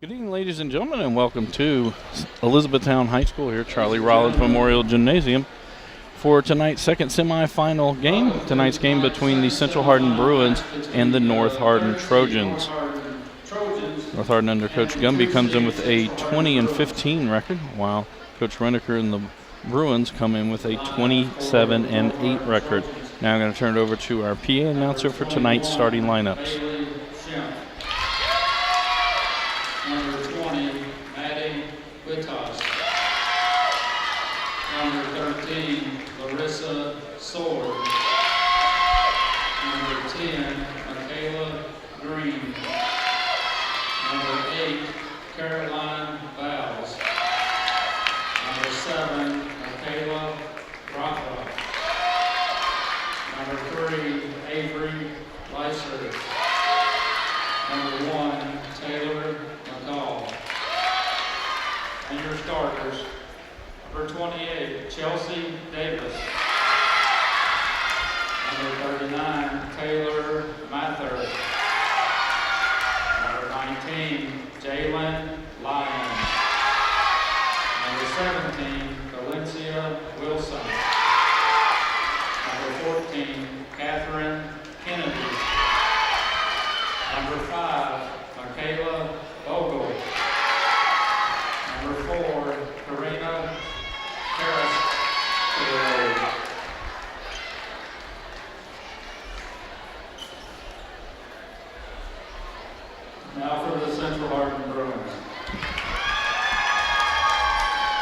Good evening, ladies and gentlemen, and welcome to Elizabethtown High School here, Charlie Rollins Memorial Gymnasium, for tonight's second semifinal game. Tonight's game between the Central Hardin Bruins and the North Hardin Trojans. North Hardin under Coach Gumby comes in with a 20-15 record, while Coach Renneker and the Bruins come in with a 27-8 record. Now I'm going to turn it over to our PA announcer for tonight's starting lineups. Number 20, Maddie Wittos. Number 13, Larissa Sword. Number 10, Michaela Green. Number 8, Caroline Vowles. Number 7, Michaela Rockwell. Number 3, Avery Leiser. Number 1, Taylor McCall. And your starters, number 28, Chelsea Davis. Number 39, Taylor Mather. Number 19, Jalen Lyons. Number 17, Valencia Wilson. Number 14, Catherine Kennedy. Number 5, Michaela Bogle. Number 4, Karina Harris. Now for the Central Hardin Bruins.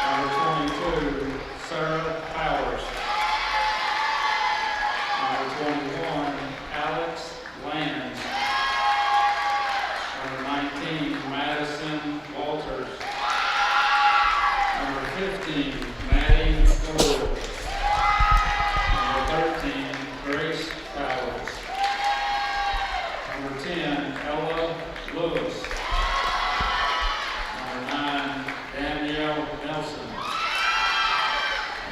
Number 22, Sarah Powers. Number 21, Alex Lands. Number 19, Madison Walters. Number 15, Maddie Ford. Number 13, Grace Powers. Number 10, Ella Lewis. Number 9, Danielle Nelson.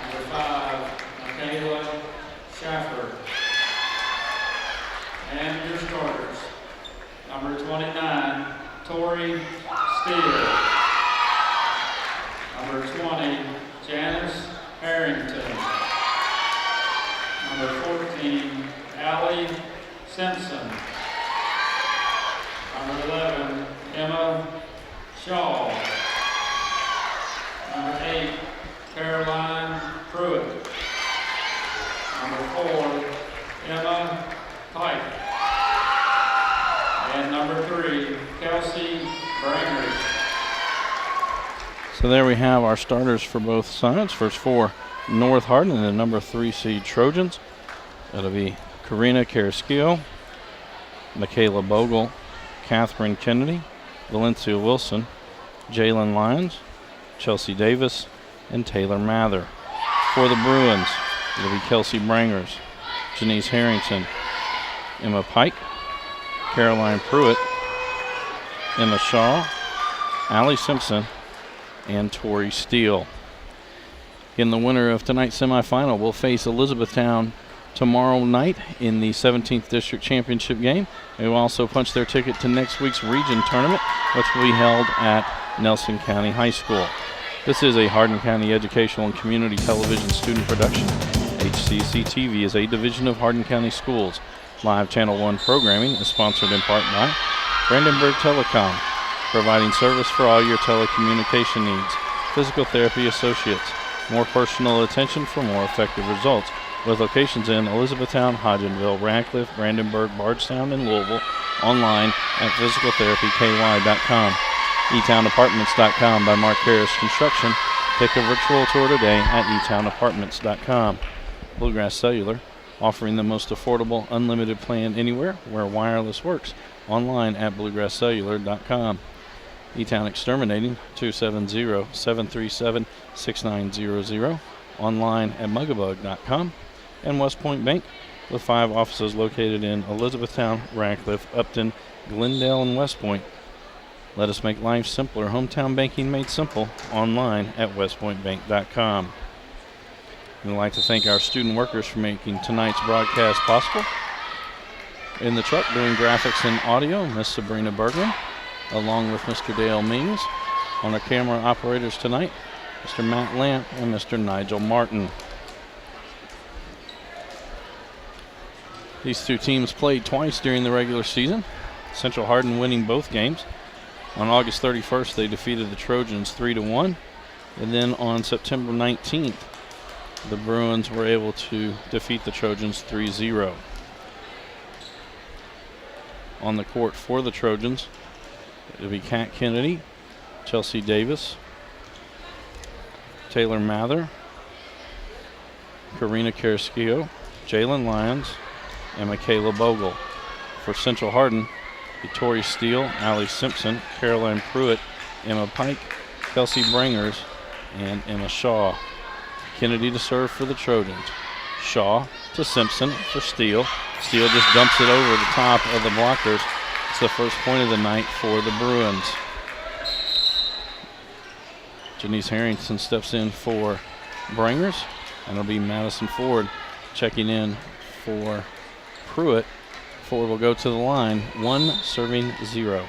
Number 5, Michaela Schaffer. And your starters. Number 29, Tori Steele. Number 20, Janice Harrington. Number 14, Allie Simpson. Number 11, Emma Shaw. Number 8, Caroline Pruitt. Number 4, Emma Pike. And number 3, Kelsey Brangers. So there we have our starters for both sides. First for North Hardin and the number 3 seed Trojans. That'll be Karina Carrasquillo, Michaela Bogle, Catherine Kennedy, Valencia Wilson, Jalen Lyons, Chelsea Davis, and Taylor Mather. For the Bruins, it'll be Kelsey Brangers, Janice Harrington, Emma Pike, Caroline Pruitt, Emma Shaw, Allie Simpson, and Tori Steele. In the winner of tonight's semifinal will face Elizabethtown tomorrow night in the 17th District Championship game. They will also punch their ticket to next week's region tournament, which will be held at Nelson County High School. This is a Hardin County Educational and Community Television student production. HCEC-TV is a division of Hardin County Schools. Live Channel 1 programming is sponsored in part by Brandenburg Telecom, providing service for all your telecommunication needs. Physical Therapy Associates, more personal attention for more effective results, with locations in Elizabethtown, Hodgenville, Radcliffe, Brandenburg, Bardstown, and Louisville. Online at physicaltherapyky.com. eTownApartments.com by Mark Harris Construction. Take a virtual tour today at eTownApartments.com. Bluegrass Cellular, offering the most affordable, unlimited plan anywhere where wireless works. Online at bluegrasscellular.com. E-Town Exterminating, 270-737-6900. Online at mugabug.com. And West Point Bank, with 5 offices located in Elizabethtown, Radcliffe, Upton, Glendale, and West Point. Let us make life simpler. Hometown banking made simple. Online at westpointbank.com. We'd like to thank our student workers for making tonight's broadcast possible. In the truck doing graphics and audio, Miss Sabrina Bergman. along with Mr. Dale Mings. On our camera operators tonight, Mr. Matt Lamp and Mr. Nigel Martin. These two teams played twice during the regular season. Central Hardin winning both games. On August 31st, they defeated the Trojans 3-1. And then on September 19th, the Bruins were able to defeat the Trojans 3-0. On the court for the Trojans, it'll be Kat Kennedy, Chelsea Davis, Taylor Mather, Karina Carrasquillo, Jalen Lyons, and Michaela Bogle. For Central Hardin, Tori Steele, Allie Simpson, Caroline Pruitt, Emma Pike, Kelsey Bringers, and Emma Shaw. Kennedy to serve for the Trojans. Shaw to Simpson for Steele. Steele just dumps it over the top of the blockers. It's the first point of the night for the Bruins. Janice Harrington steps in for Bringers, and it'll be Madison Ford checking in for Pruitt. Ford will go to the line, 1 serving 0.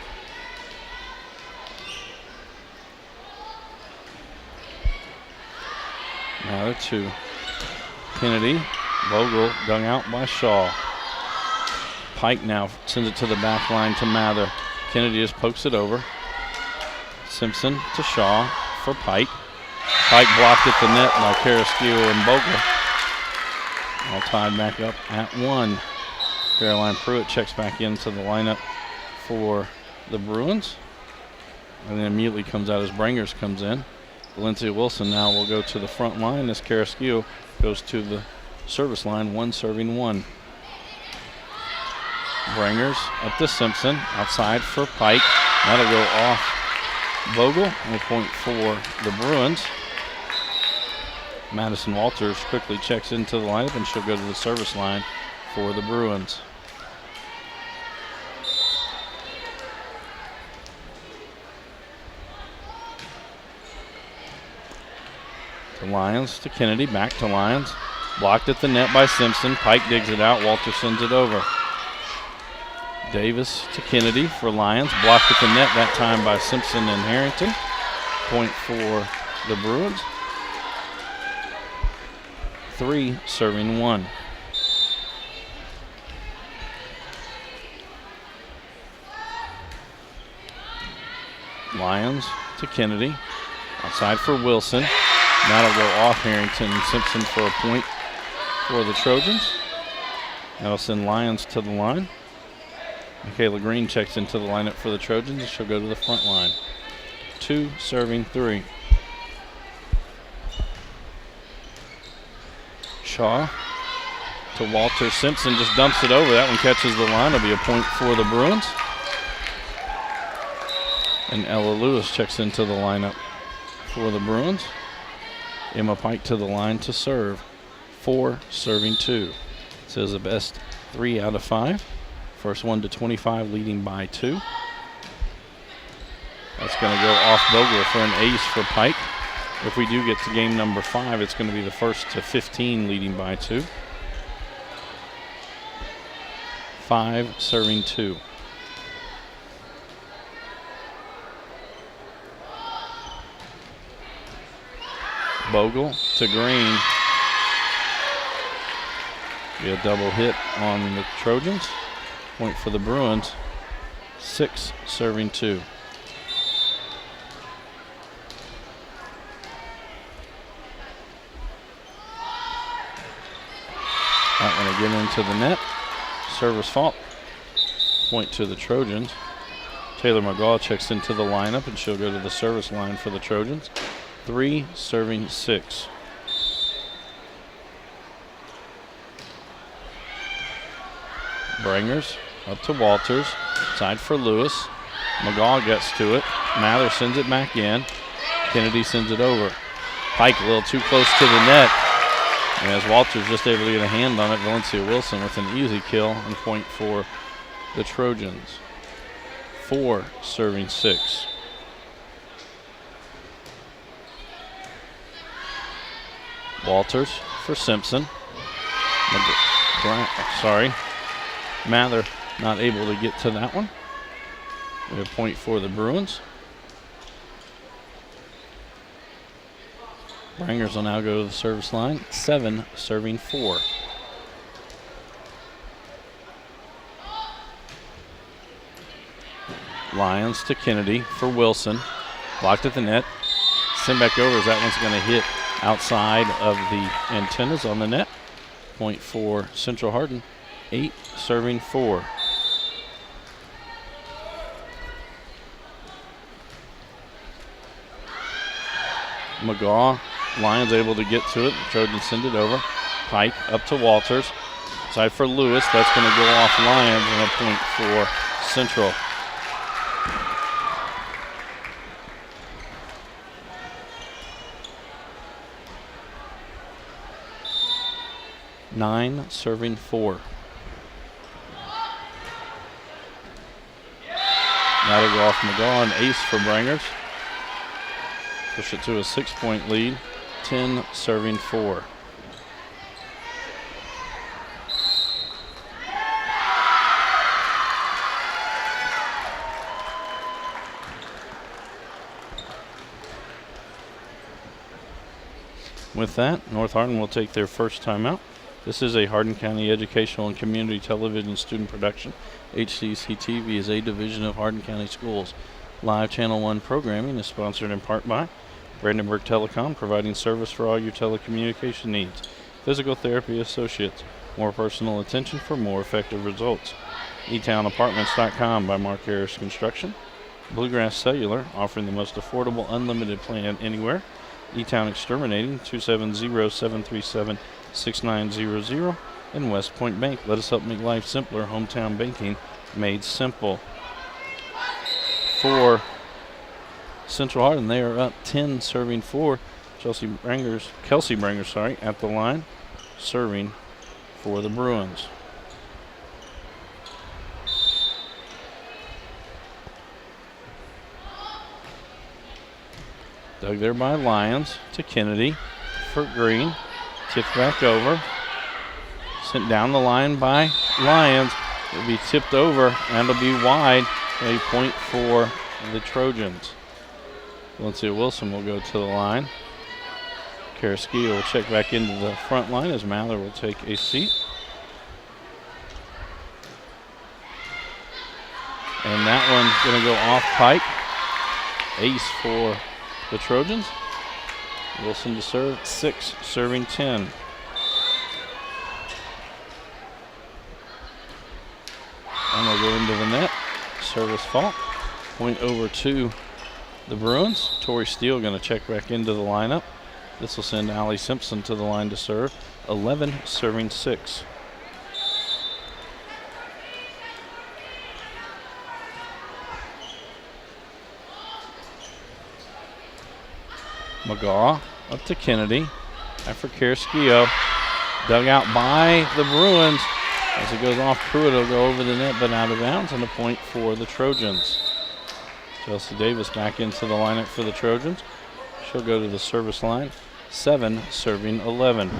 Now to Kennedy. Bogle dug out by Shaw. Pike now sends it to the back line to Mather. Kennedy just pokes it over. Simpson to Shaw for Pike. Pike blocked at the net by Carrasquillo and Bogle. All tied back up at 1. Caroline Pruitt checks back into the lineup for the Bruins. And then immediately comes out as Bringers comes in. Valencia Wilson now will go to the front line as Carrasquillo goes to the service line, 1 serving 1. Bringers up to Simpson, outside for Pike. That'll go off Bogle, and a point for the Bruins. Madison Walters quickly checks into the lineup, and she'll go to the service line for the Bruins. To Lyons to Kennedy, back to Lyons. Blocked at the net by Simpson. Pike digs it out. Walter sends it over. Davis to Kennedy for Lyons. Blocked at the net that time by Simpson and Harrington. Point for the Bruins. 3 serving 1. Lyons to Kennedy. Outside for Wilson. That'll go off Harrington and Simpson for a point for the Trojans. That'll send Lyons to the line. Michaela Green checks into the lineup for the Trojans, and she'll go to the front line. 2 serving 3. Shaw to Walter. Simpson just dumps it over. That one catches the line. It'll be a point for the Bruins. And Ella Lewis checks into the lineup for the Bruins. Emma Pike to the line to serve. 4 serving 2. It says the best 3 out of 5. First one to 25, leading by 2. That's going to go off Bogle for an ace for Pike. If we do get to game number 5, it's going to be the first to 15, leading by 2. 5 serving 2. Bogle to Green. Be a double hit on the Trojans. Point for the Bruins. 6 serving 2. That one again into the net. Service fault. Point to the Trojans. Taylor McGaw checks into the lineup, and she'll go to the service line for the Trojans. 3 serving 6. Bringers up to Walters. Side for Lewis. McGaw gets to it. Mather sends it back in. Kennedy sends it over. Pike a little too close to the net. And as Walters just able to get a hand on it, Valencia Wilson with an easy kill and point for the Trojans. 4 serving 6. Walters for Simpson. Mather not able to get to that one. We have point for the Bruins. Brangers will now go to the service line. 7 serving 4. Lions to Kennedy for Wilson. Blocked at the net. Send back over as that one's going to hit outside of the antennas on the net. Point for Central Hardin. 8 serving 4. McGaw, Lions able to get to it. Trojans send it over. Pike up to Walters. Side for Lewis. That's going to go off Lions and a point for Central. Nine serving 4. That'll go off McGaw, an ace for Brangers. Push it to a 6-point lead. 10 serving 4. With that, North Hardin will take their first timeout. This is a Hardin County Educational and Community Television student production. HCEC-TV is a division of Hardin County Schools. Live Channel 1 programming is sponsored in part by Brandenburg Telecom, providing service for all your telecommunication needs. Physical Therapy Associates, more personal attention for more effective results. eTownApartments.com by Mark Harris Construction. Bluegrass Cellular, offering the most affordable unlimited plan anywhere. eTown Exterminating, 270-737-6900. And West Point Bank, let us help make life simpler. Hometown banking made simple. For Central Hardin, they are up 10 serving 4. Kelsey Brangers, at the line, serving for the Bruins. Dug there by Lions to Kennedy for Green. Tipped back over. Sent down the line by Lions. It'll be tipped over and it'll be wide. A point for the Trojans. Valencia Wilson will go to the line. Carrasquillo will check back into the front line as Mather will take a seat. And that one's going to go off Pike. Ace for the Trojans. Wilson to serve, 6 serving 10. And they'll go into the net. Service fault. Point over to the Bruins. Tori Steele going to check back into the lineup. This will send Allie Simpson to the line to serve. 11 serving 6. McGaw up to Kennedy. After Carrasquillo. Dug out by the Bruins. As it goes off Pruitt, it'll go over the net but out of bounds, and a point for the Trojans. Chelsea Davis back into the lineup for the Trojans. She'll go to the service line. 7 serving 11.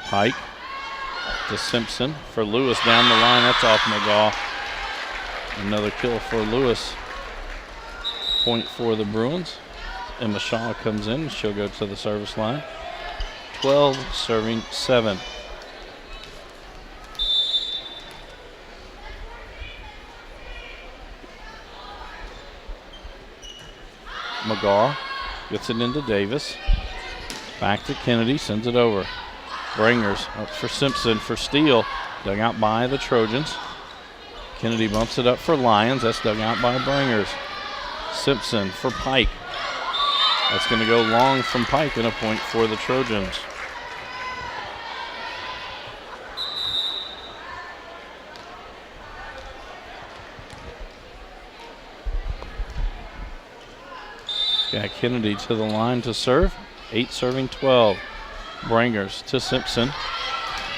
Pike to Simpson for Lewis down the line. That's off McGaw. Another kill for Lewis. Point for the Bruins. Emma Shaw comes in. She'll go to the service line. 12 serving 7. McGaw gets it into Davis. Back to Kennedy. Sends it over. Brangers up for Simpson for Steele. Dug out by the Trojans. Kennedy bumps it up for Lions. That's dug out by Brangers. Simpson for Pike. That's going to go long from Pike and a point for the Trojans. Got Kennedy to the line to serve. 8 serving 12. Brangers to Simpson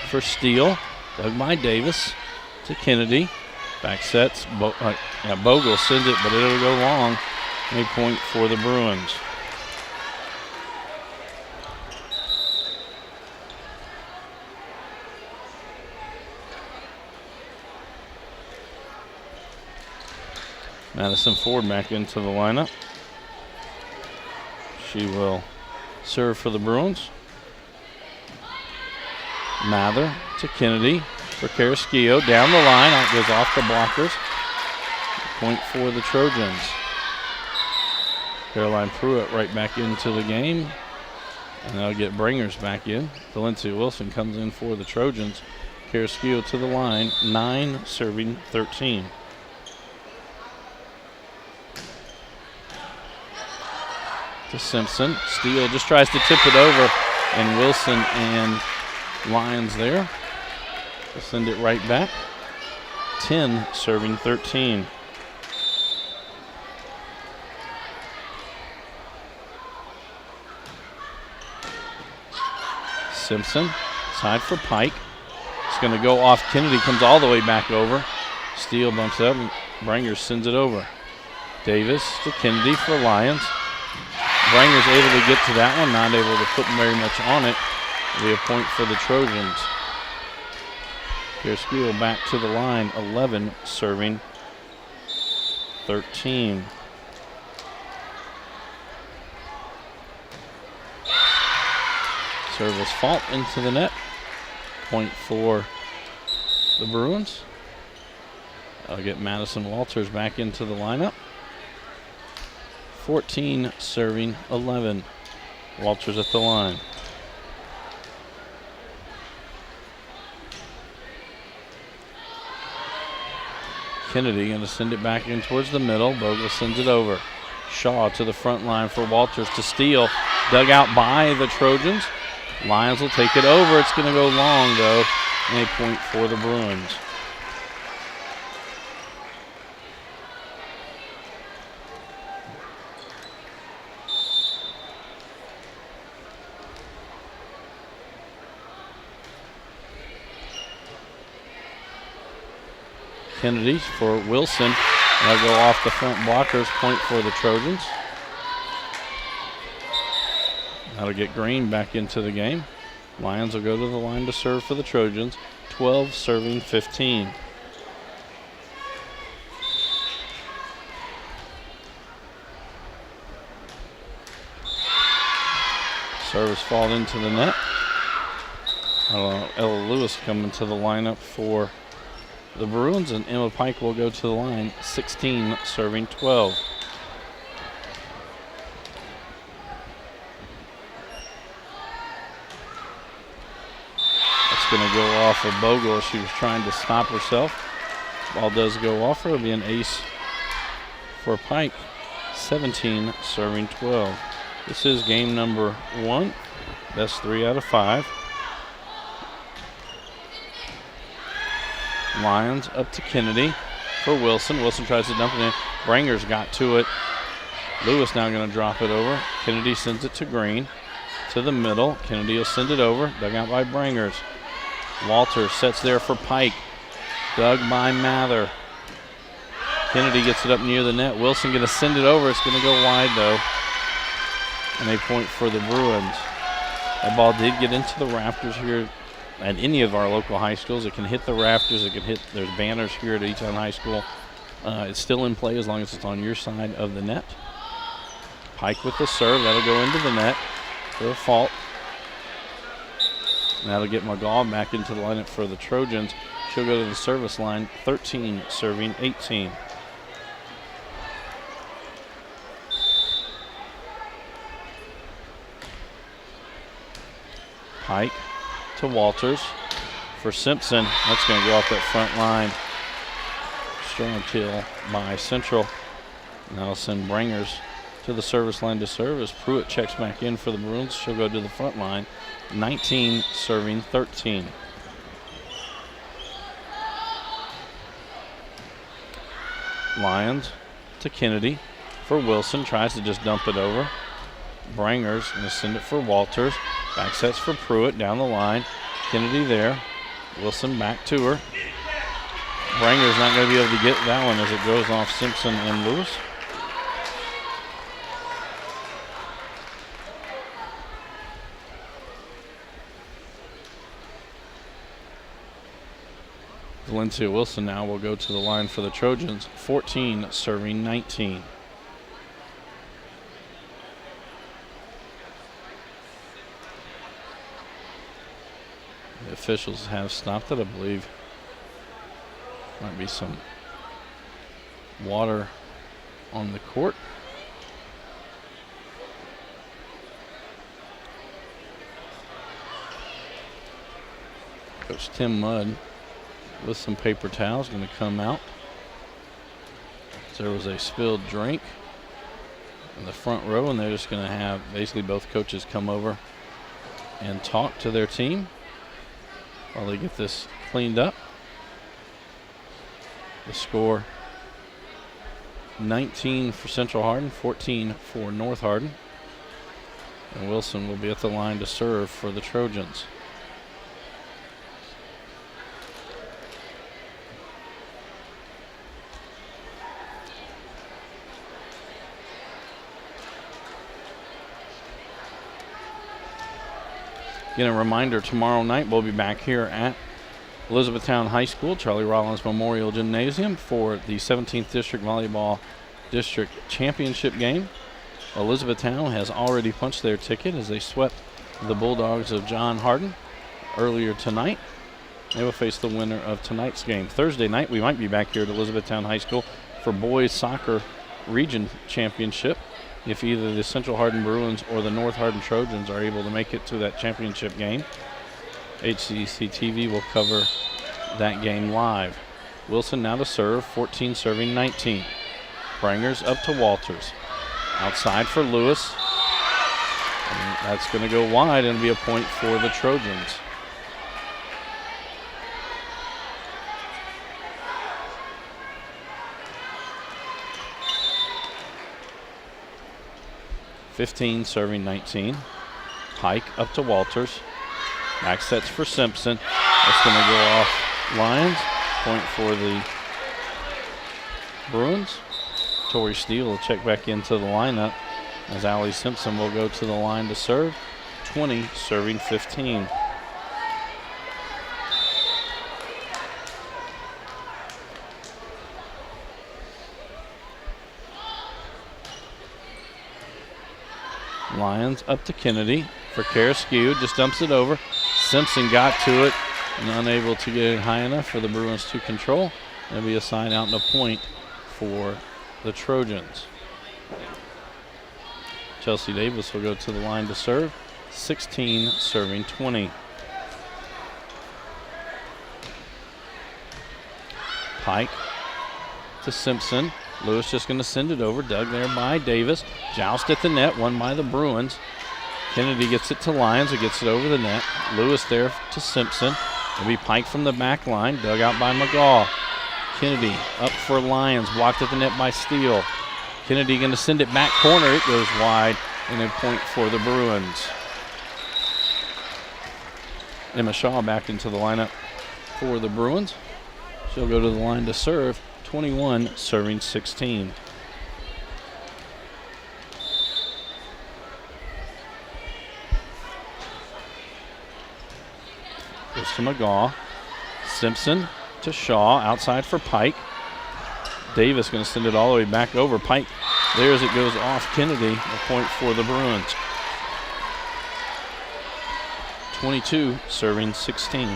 for Steele. Dug by Davis to Kennedy. Back sets. Bogle sends it, but it'll go long. A point for the Bruins. Madison Ford back into the lineup. She will serve for the Bruins. Mather to Kennedy for Carrasquillo. Down the line. It goes off the blockers. Point for the Trojans. Caroline Pruitt right back into the game. And they'll get Bringers back in. Valencia Wilson comes in for the Trojans. Carrasquillo to the line. 9 serving 13. To Simpson. Steele just tries to tip it over. And Wilson and Lyons there. They'll send it right back. 10 serving 13. Simpson, side for Pike. It's going to go off Kennedy, comes all the way back over. Steele bumps up, and Bringers sends it over. Davis to Kennedy for Lyons. Bringers able to get to that one, not able to put very much on it. It'll be a point for the Trojans. Carrasquillo back to the line, 11 serving 13. Service fault into the net. Point for the Bruins. I'll get Madison Walters back into the lineup. 14 serving 11. Walters at the line. Kennedy going to send it back in towards the middle. Bogle sends it over. Shaw to the front line for Walters to Steele. Dug out by the Trojans. Lyons will take it over. It's going to go long, though, and a point for the Bruins. Kennedy for Wilson. That'll go off the front blockers. Point for the Trojans. That'll get Green back into the game. Lions will go to the line to serve for the Trojans. 12 serving 15. Service fall into the net. Ella Lewis coming to the lineup for the Bruins, and Emma Pike will go to the line. 16 serving 12. Going to go off of Bogle as she was trying to stop herself. Ball does go off her. It'll be an ace for Pike. 17 serving 12. This is game number 1. Best 3 out of 5. Lyons up to Kennedy for Wilson. Wilson tries to dump it in. Bringers got to it. Lewis now going to drop it over. Kennedy sends it to Green. To the middle. Kennedy will send it over. Dug out by Bringers. Walter sets there for Pike. Dug by Mather. Kennedy gets it up near the net. Wilson going to send it over. It's going to go wide, though. And a point for the Bruins. That ball did get into the rafters here at any of our local high schools. It can hit the rafters. It can hit, there's banners here at Easton High School. It's still in play as long as it's on your side of the net. Pike with the serve. That'll go into the net for a fault. And that'll get McGaw back into the lineup for the Trojans. She'll go to the service line, 13 serving 18. Pike to Walters for Simpson. That's going to go off that front line. Strong kill by Central. And that'll send Bringers to the service line to serve as Pruitt checks back in for the Bruins. She'll go to the front line. 19 serving 13. Lyons to Kennedy for Wilson. Tries to just dump it over. Bringers going to send it for Walters. Back sets for Pruitt down the line. Kennedy there. Wilson back to her. Bringers not going to be able to get that one as it goes off Simpson and Lewis. Valencia Wilson now will go to the line for the Trojans. 14 serving 19. The officials have stopped it, I believe. Might be some water on the court. Coach Tim Mudd with some paper towels going to come out. So there was a spilled drink in the front row, and they're just going to have basically both coaches come over and talk to their team while they get this cleaned up. The score 19 for Central Hardin, 14 for North Hardin. And Wilson will be at the line to serve for the Trojans. Again, a reminder, tomorrow night we'll be back here at Elizabethtown High School, Charlie Rollins Memorial Gymnasium, for the 17th District Volleyball District Championship game. Elizabethtown has already punched their ticket as they swept the Bulldogs of John Hardin earlier tonight. They will face the winner of tonight's game. Thursday night we might be back here at Elizabethtown High School for boys soccer region championship, if either the Central Hardin Bruins or the North Hardin Trojans are able to make it to that championship game. HCEC-TV will cover that game live. Wilson now to serve, 14 serving 19. Brangers up to Walters. Outside for Lewis. And that's going to go wide and be a point for the Trojans. (15 serving 19). Pike up to Walters. Back sets for Simpson. That's going to go off Lions. Point for the Bruins. Tori Steele will check back into the lineup as Allie Simpson will go to the line to serve. 20 serving 15. Lions up to Kennedy for Caraskew. Just dumps it over. Simpson got to it and unable to get it high enough for the Bruins to control. There'll be a side out and a point for the Trojans. Chelsea Davis will go to the line to serve. 16 serving 20. Pike to Simpson. Lewis just going to send it over. Dug there by Davis. Joust at the net, won by the Bruins. Kennedy gets it to Lyons, who gets it over the net. Lewis there to Simpson. It'll be Pike from the back line, dug out by McGaw. Kennedy up for Lyons, blocked at the net by Steele. Kennedy going to send it back corner. It goes wide, and a point for the Bruins. Emma Shaw back into the lineup for the Bruins. She'll go to the line to serve. 21 serving 16. Goes to McGaw. Simpson to Shaw, outside for Pike. Davis going to send it all the way back over. Pike there as it goes off Kennedy. A point for the Bruins. 22 serving 16.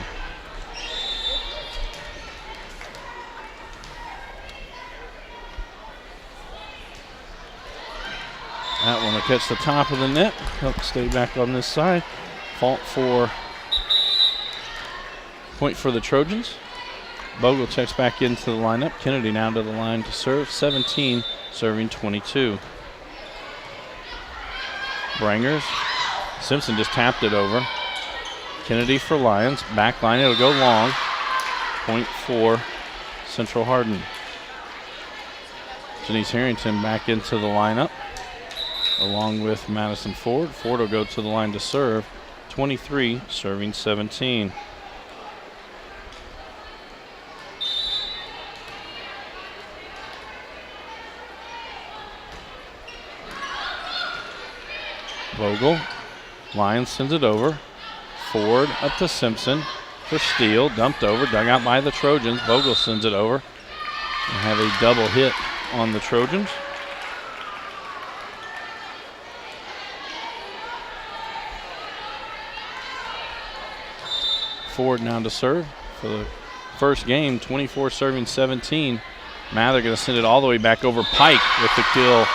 That one will catch the top of the net. Help stay back on this side. Point for the Trojans. Bogle checks back into the lineup. Kennedy now to the line to serve. 17 serving 22. Brangers. Simpson just tapped it over. Kennedy for Lyons. Back line, it'll go long. Point for Central Hardin. Janice Harrington back into the lineup, along with Madison Ford. Ford will go to the line to serve. 23 serving 17. Vogel. Lyons sends it over. Ford up to Simpson. for steal. Dumped over, dug out by the Trojans. Bogle sends it over and have a double hit on the Trojans. Ford now to serve for the first game, 24 serving 17. Mather going to send it all the way back over. Pike with the kill,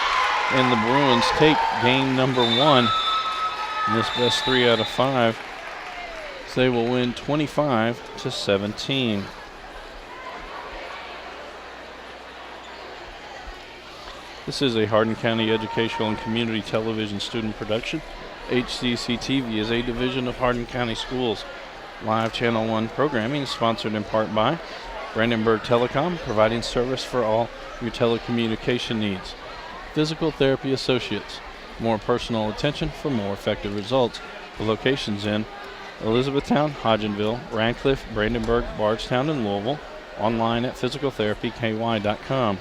and the Bruins take game number 1 in this best 3 out of 5. So they will win 25-17. This is a Hardin County Educational and Community Television student production. HCEC-TV is a division of Hardin County Schools. Live Channel 1 programming is sponsored in part by Brandenburg Telecom, providing service for all your telecommunication needs. Physical Therapy Associates, more personal attention for more effective results. The locations in Elizabethtown, Hodgenville, Radcliffe, Brandenburg, Bardstown, and Louisville. Online at physicaltherapyky.com.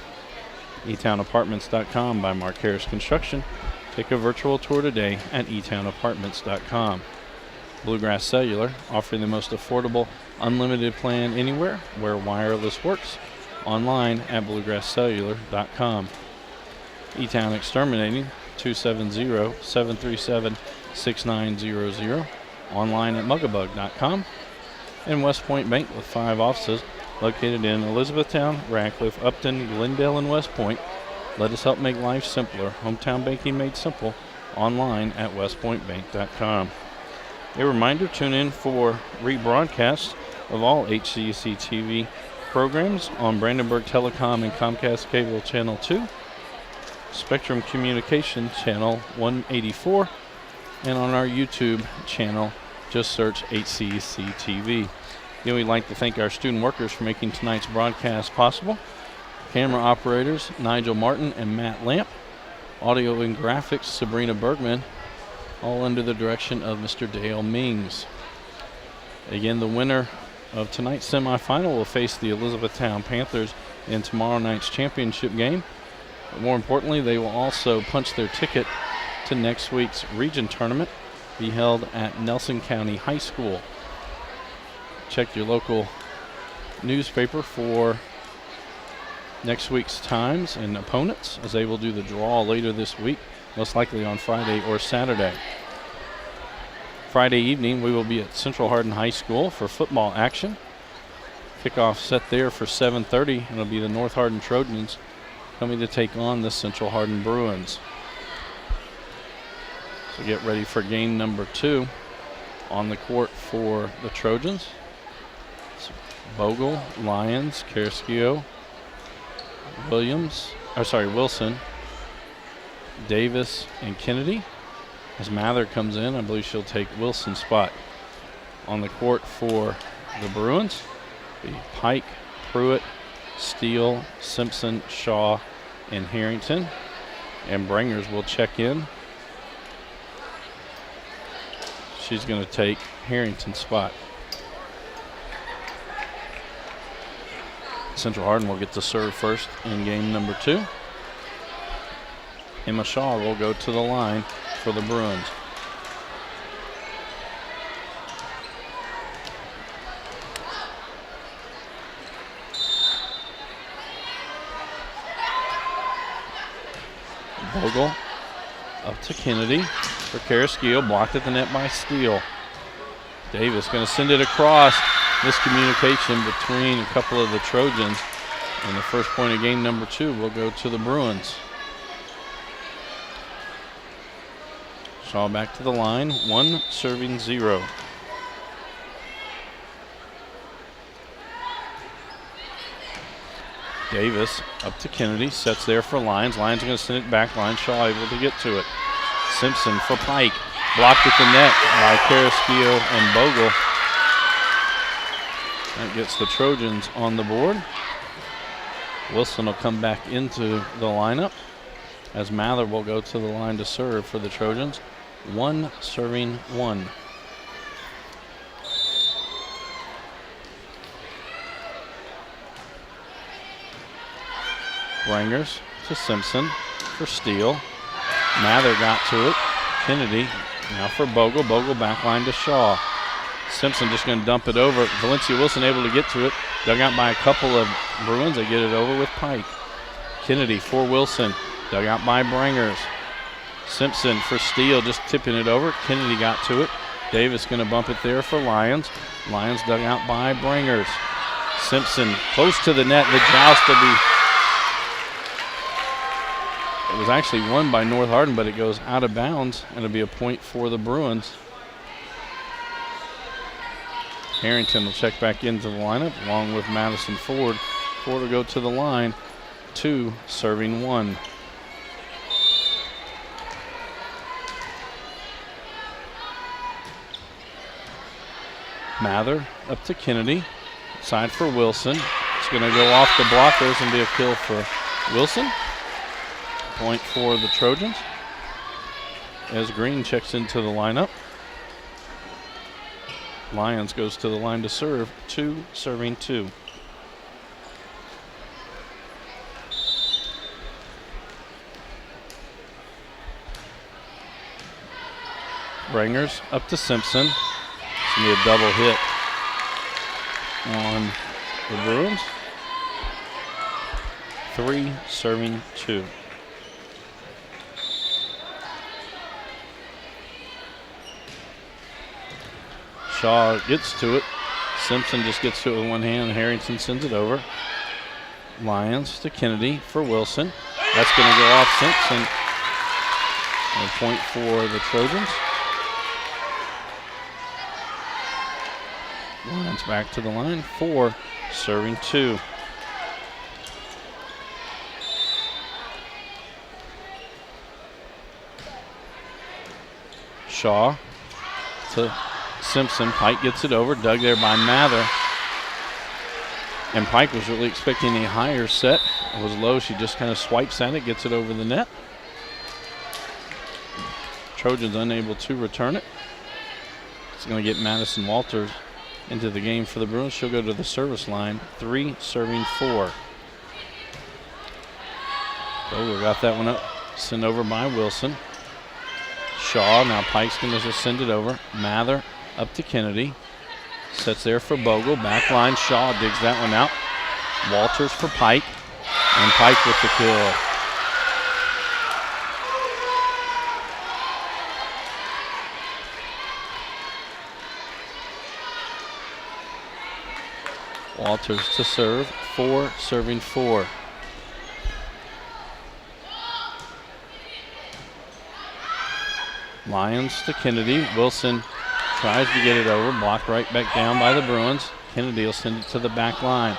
eTownApartments.com by Mark Harris Construction. Take a virtual tour today at eTownApartments.com. Bluegrass Cellular, offering the most affordable, unlimited plan anywhere where wireless works. Online at bluegrasscellular.com. eTown Exterminating, 270-737-6900. Online at mugabug.com. And West Point Bank with 5 offices located in Elizabethtown, Radcliffe, Upton, Glendale, and West Point. Let us help make life simpler. Hometown banking made simple. Online at westpointbank.com. A reminder, tune in for rebroadcasts of all HCEC-TV programs on Brandenburg Telecom and Comcast Cable Channel 2, Spectrum Communications Channel 184, and on our YouTube channel, just search HCEC-TV. Again, we'd like to thank our student workers for making tonight's broadcast possible. Camera operators, Nigel Martin and Matt Lamp. Audio and graphics, Sabrina Bergman, all under the direction of Mr. Dale Mings. Again, the winner of tonight's semifinal will face the Elizabethtown Panthers in tomorrow night's championship game. But more importantly, they will also punch their ticket to next week's region tournament, be held at Nelson County High School. Check your local newspaper for next week's times and opponents, as they will do the draw later this week, most likely on Friday or Saturday. Friday evening, we will be at Central Hardin High School for football action. Kickoff set there for 7:30, and it'll be the North Hardin Trojans coming to take on the Central Hardin Bruins. So get ready for game number 2 on the court for the Trojans. So Bogle, Lyons, Carrasquillo, Wilson, Davis, and Kennedy. As Mather comes in, I believe she'll take Wilson's spot. On the court for the Bruins, be Pike, Pruitt, Steele, Simpson, Shaw, and Harrington. And Bringers will check in. She's going to take Harrington's spot. Central Hardin will get to serve first in game number 2. Emma Shaw will go to the line for the Bruins. Bogle up to Kennedy for Carrasquillo, blocked at the net by Steele. Davis going to send it across. Miscommunication between a couple of the Trojans, and the first point of game number 2 will go to the Bruins. Shaw back to the line, 1 serving 0. Davis up to Kennedy, sets there for Lyons. Lyons going to send it back. Lyons, Shaw able to get to it. Simpson for Pike, blocked at the net by Carrasquillo and Bogle. That gets the Trojans on the board. Wilson will come back into the lineup as Mather will go to the line to serve for the Trojans. 1 serving 1. Brangers to Simpson for Steele. Mather got to it. Kennedy now for Bogle. Bogle back line to Shaw. Simpson just going to dump it over. Valencia Wilson able to get to it. Dug out by a couple of Bruins. They get it over with Pike. Kennedy for Wilson. Dug out by Brangers. Simpson for Steele, just tipping it over. Kennedy got to it. Davis going to bump it there for Lyons. Lyons dug out by Brangers. Simpson close to the net. The joust will be. It was actually won by North Hardin, but it goes out of bounds, and it'll be a point for the Bruins. Harrington will check back into the lineup along with Madison Ford. Ford will go to the line. 2 serving 1. Mather up to Kennedy. Side for Wilson. It's going to go off the blockers and be a kill for Wilson. Point for the Trojans as Green checks into the lineup. Lyons goes to the line to serve. 2 serving 2. Brangers up to Simpson. It's going to be a double hit on the Bruins. 3 serving 2. Shaw gets to it. Simpson just gets to it with one hand. Harrington sends it over. Lyons to Kennedy for Wilson. That's going to go off Simpson. A point for the Trojans. Lyons back to the line. 4 serving 2. Shaw to Simpson. Pike gets it over. Dug there by Mather. And Pike was really expecting a higher set. It was low. She just kind of swipes at it, gets it over the net. Trojans unable to return it. It's going to get Madison Walters into the game for the Bruins. She'll go to the service line. 3 serving 4. Bogle got that one up. Sent over by Wilson. Shaw. Now Pike's going to just send it over. Mather up to Kennedy. Sets there for Bogle. Back line. Shaw digs that one out. Walters for Pike. And Pike with the kill. Walters to serve. 4 serving 4. Lyons to Kennedy. Wilson tries to get it over. Blocked right back down by the Bruins. Kennedy will send it to the back line.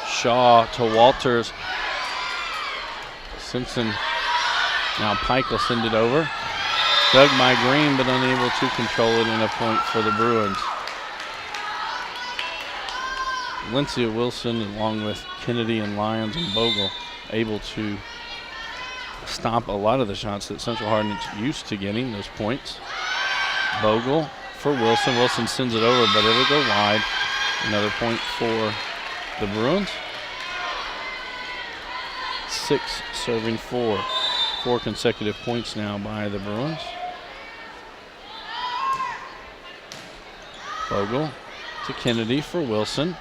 Shaw to Walters. Simpson. Now Pike will send it over. Dug by Green, but unable to control it, and a point for the Bruins. Valencia Wilson, along with Kennedy and Lyons and Bogle, able to stop a lot of the shots that Central Hardin is used to getting, those points. Bogle for Wilson. Wilson sends it over, but it'll go wide. Another point for the Bruins. 6 serving 4. 4 consecutive points now by the Bruins. Bogle to Kennedy for Wilson.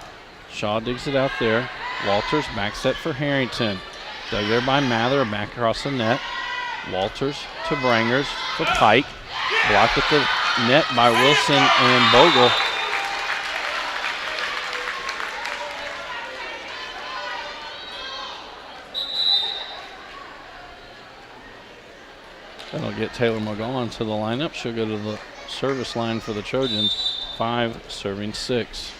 Shaw digs it out there. Walters back set for Harrington. Dug there by Mather, back across the net. Walters to Brangers for Pike. Blocked at the net by Wilson and Bogle. That'll get Taylor McGaw into the lineup. She'll go to the service line for the Trojans. 5 serving 6.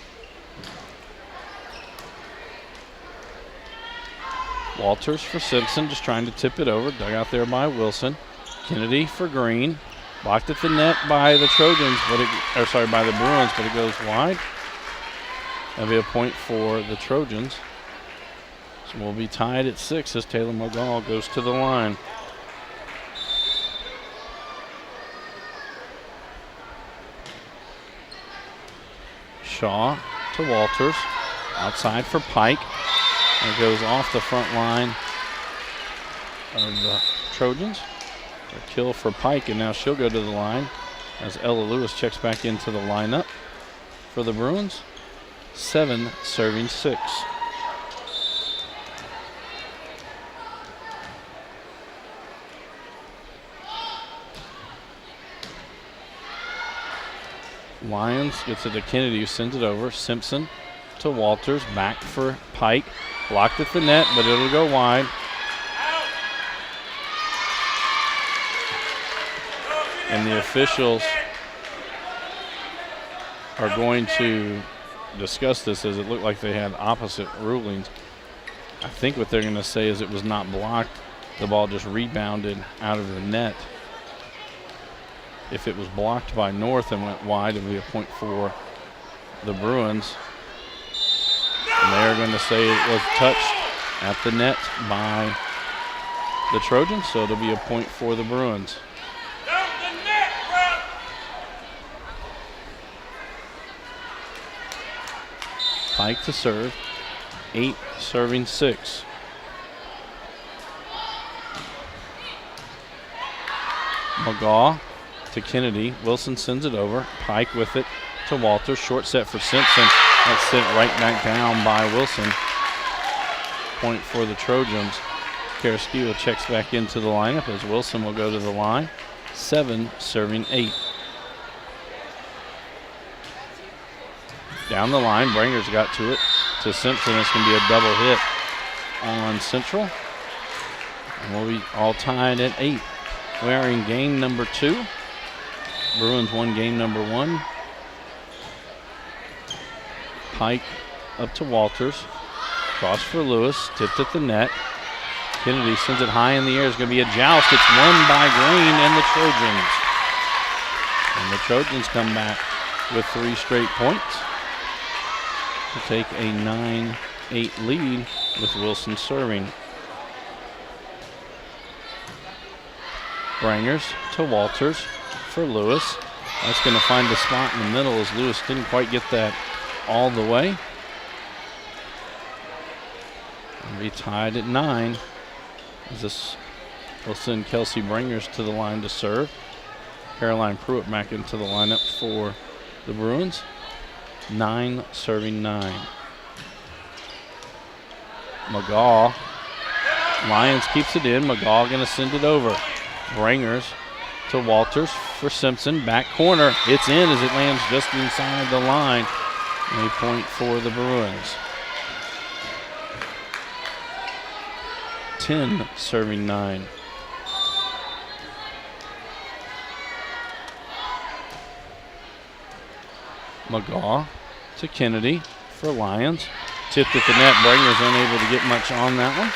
Walters for Simpson, just trying to tip it over. Dug out there by Wilson. Kennedy for Green. Blocked at the net by the Trojans, but by the Bruins, but it goes wide. That'll be a point for the Trojans. So we'll be tied at 6 as Taylor McGaw goes to the line. Shaw to Walters. Outside for Pike. It goes off the front line of the Trojans. A kill for Pike, and now she'll go to the line as Ella Lewis checks back into the lineup. for the Bruins. 7 serving 6. Lions gets it to Kennedy, who sends it over. Simpson to Walters, back for Pike. Blocked at the net, but it'll go wide. And the officials are going to discuss this, as it looked like they had opposite rulings. I think what they're going to say is it was not blocked. The ball just rebounded out of the net. If it was blocked by North and went wide, it would be a point for the Bruins. And they're going to say it was touched at the net by the Trojans, so it'll be a point for the Bruins. Pike to serve. 8 serving 6. McGaw to Kennedy. Wilson sends it over. Pike with it to Walters. Short set for Simpson. That's sent right back down by Wilson. Point for the Trojans. Carrasquillo checks back into the lineup as Wilson will go to the line. 7 serving 8. Down the line, Branger's got to it. To Simpson, it's going to be a double hit on Central. And we'll be all tied at 8. We are in game number 2. Bruins won game number 1. Pike up to Walters. Cross for Lewis. Tipped at the net. Kennedy sends it high in the air. It's going to be a joust. It's won by Green and the Trojans. And the Trojans come back with 3 straight points to take a 9-8 lead with Wilson serving. Brangers to Walters for Lewis. That's going to find the spot in the middle as Lewis didn't quite get that all the way. And be tied at 9 as this will send Kelsey Brangers to the line to serve. Caroline Pruitt back into the lineup for the Bruins. 9 serving 9. McGaw. Lions keeps it in. McGaw going to send it over. Brangers to Walters for Simpson. Back corner. It's in as it lands just inside the line. A point for the Bruins. 10 serving 9. McGaw to Kennedy for Lions. Tipped at the net. Branger's unable to get much on that one.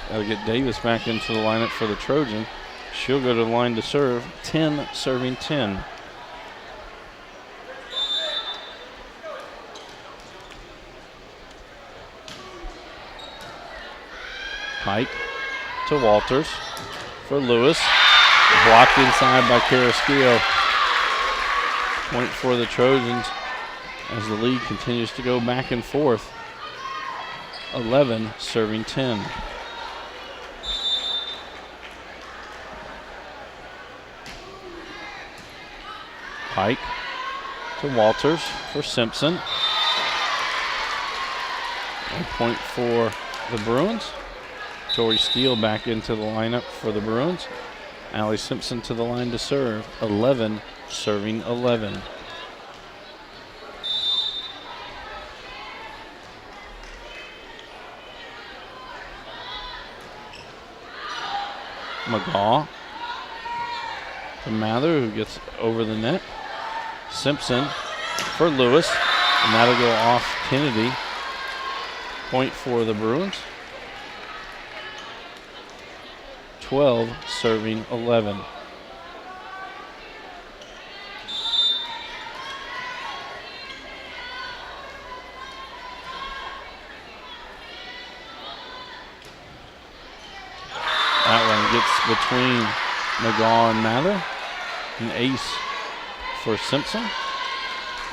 That'll get Davis back into the lineup for the Trojan. She'll go to the line to serve. 10 serving 10. Pike to Walters for Lewis. Blocked inside by Carrasquillo. Point for the Trojans as the lead continues to go back and forth. 11 serving 10. Pike to Walters for Simpson. A point for the Bruins. Tori Steele back into the lineup for the Bruins. Allie Simpson to the line to serve. 11 serving 11. McGaw to Mather, who gets over the net. Simpson for Lewis, and that'll go off Kennedy. Point for the Bruins. 12 serving 11. That one gets between McGaw and Mather. An ace for Simpson.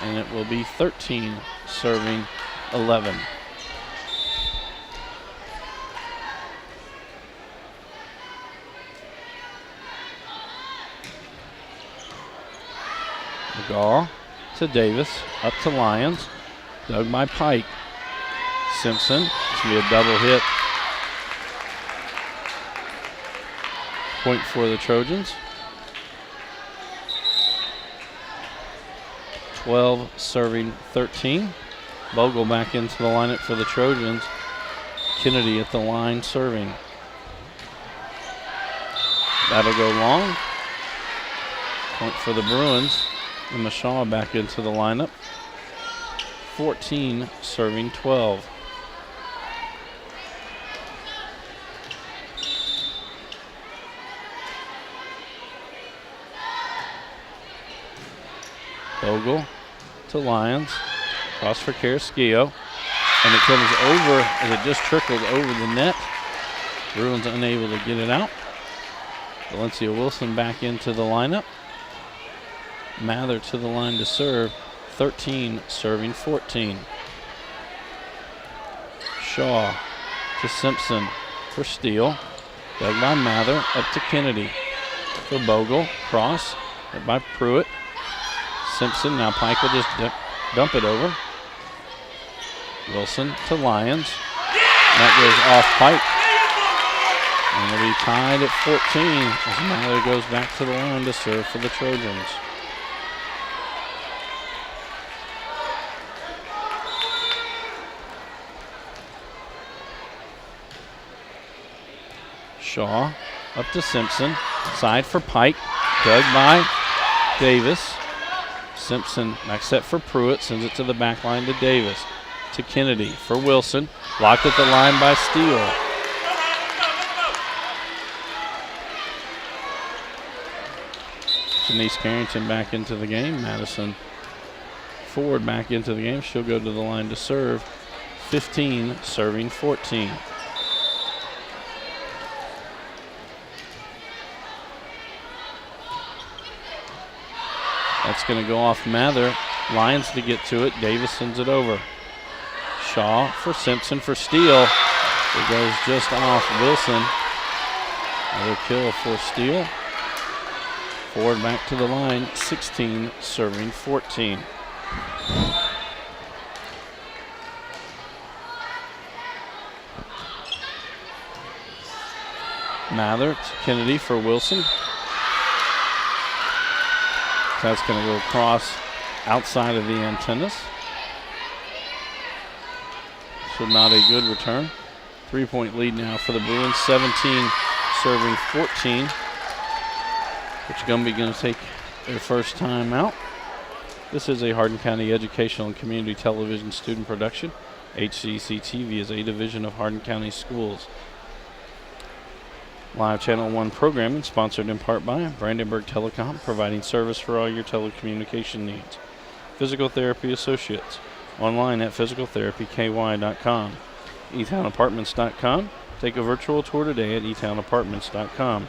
And it will be 13 serving 11. McGaw to Davis, up to Lyons. Dug by Pike. Simpson, it's going to be a double hit. Point for the Trojans. 12 serving 13. Bogle back into the lineup for the Trojans. Kennedy at the line serving. That'll go long. Point for the Bruins. And Mashaw back into the lineup. 14 serving 12. Bogle to Lyons. Cross for Carrasquillo. And it comes over as it just trickled over the net. Bruins unable to get it out. Valencia Wilson back into the lineup. Mather to the line to serve. 13 serving 14. Shaw to Simpson for steal. Dug by Mather up to Kennedy for Bogle. Cross hit by Pruitt. Simpson, now Pike will just dump it over. Wilson to Lyons. That goes off Pike. And it'll be tied at 14 as Mather goes back to the line to serve for the Trojans. Shaw up to Simpson. Side for Pike. Dug by Davis. Simpson back set for Pruitt. Sends it to the back line to Davis. To Kennedy for Wilson. Blocked at the line by Steele. Denise Carrington back into the game. Madison Ford back into the game. She'll go to the line to serve. 15 serving 14. That's going to go off Mather. Lyons to get to it. Davis sends it over. Shaw for Simpson for steal. It goes just off Wilson. Another kill for Steele. Ford back to the line. 16 serving 14. Mather to Kennedy for Wilson. That's going to go across outside of the antennas. So not a good return. 3-point lead now for the Bruins. 17 serving 14. Which Gumby going to take their first time out. This is a Hardin County Educational and Community Television student production. HCEC-TV is a division of Hardin County Schools. Live Channel 1 programming sponsored in part by Brandenburg Telecom, providing service for all your telecommunication needs. Physical Therapy Associates, online at physicaltherapyky.com. eTownApartments.com. Take a virtual tour today at eTownApartments.com.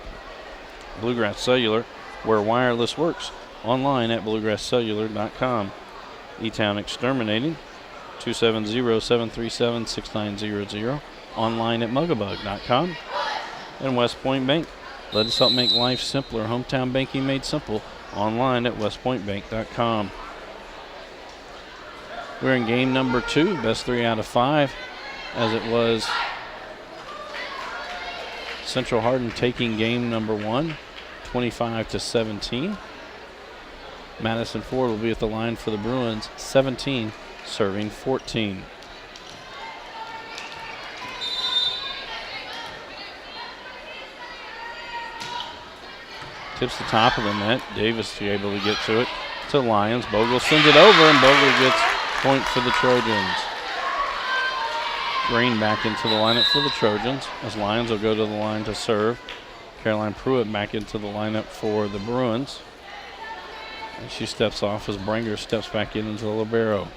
Bluegrass Cellular, where wireless works, online at bluegrasscellular.com. eTown Exterminating, 270-737-6900, online at mugabug.com. And West Point Bank, let us help make life simpler. Hometown banking made simple, online at westpointbank.com. We're in game number 2, best 3 out of 5, as it was Central Hardin taking game number 1, 25-17. Madison Ford will be at the line for the Bruins, 17 serving 14. Tips the top of the net. Davis able to get to it. To Lyons. Bogle sends it over, and Bogle gets point for the Trojans. Green back into the lineup for the Trojans, as Lyons will go to the line to serve. Caroline Pruitt back into the lineup for the Bruins. And she steps off as Branger steps back into the libero.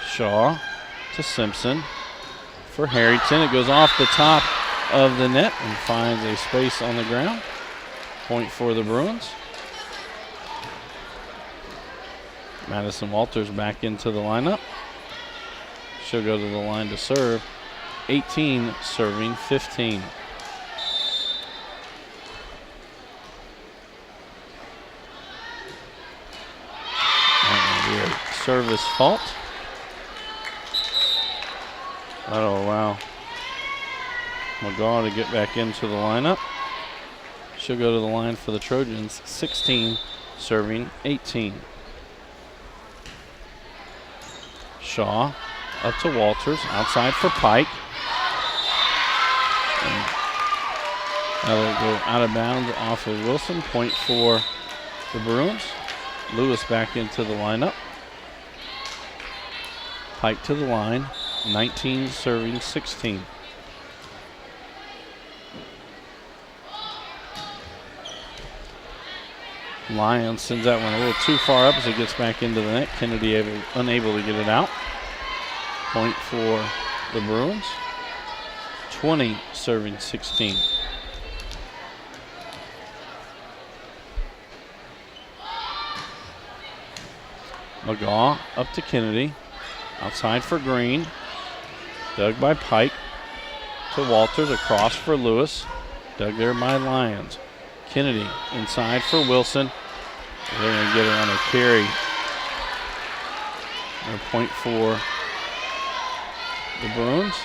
Shaw to Simpson. For Harrington, it goes off the top of the net and finds a space on the ground. Point for the Bruins. Madison Walters back into the lineup. She'll go to the line to serve. 18 serving 15. service fault. That'll allow McGaw to get back into the lineup. She'll go to the line for the Trojans, 16, serving 18. Shaw up to Walters, outside for Pike. And that'll go out of bounds off of Wilson. Point for the Bruins. Lewis back into the lineup. Pike to the line, 19 serving 16. Lyon sends that one a little too far up as it gets back into the net. Kennedy unable to get it out. Point for the Bruins. 20 serving 16. McGaw up to Kennedy. Outside for Green. Dug by Pike. To Walters. Across for Lewis. Dug there by Lyons. Kennedy inside for Wilson. They're going to get her on a carry. And a point for the Bruins.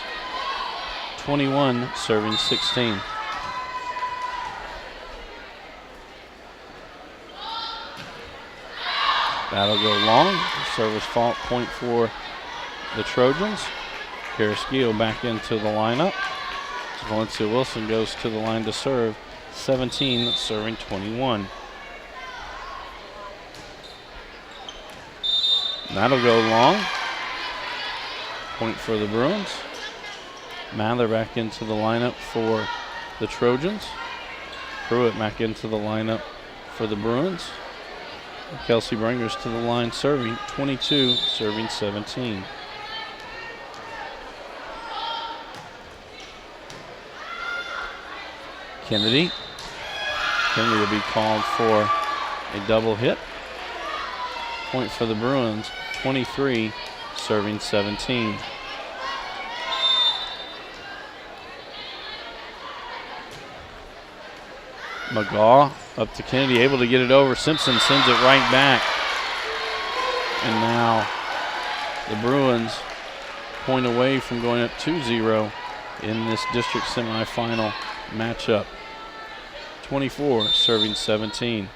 21 serving 16. That'll go long. Service fault, point for the Trojans. Carrasquillo back into the lineup. Valencia Wilson goes to the line to serve. 17 serving 21. That'll go long. Point for the Bruins. Mather back into the lineup for the Trojans. Pruitt back into the lineup for the Bruins. Kelsey Bringers to the line serving 22, serving 17. Kennedy will be called for a double hit. Point for the Bruins, 23, serving 17. McGaw up to Kennedy, able to get it over. Simpson sends it right back. And now the Bruins point away from going up 2-0 in this district semifinal matchup. 24 serving 17.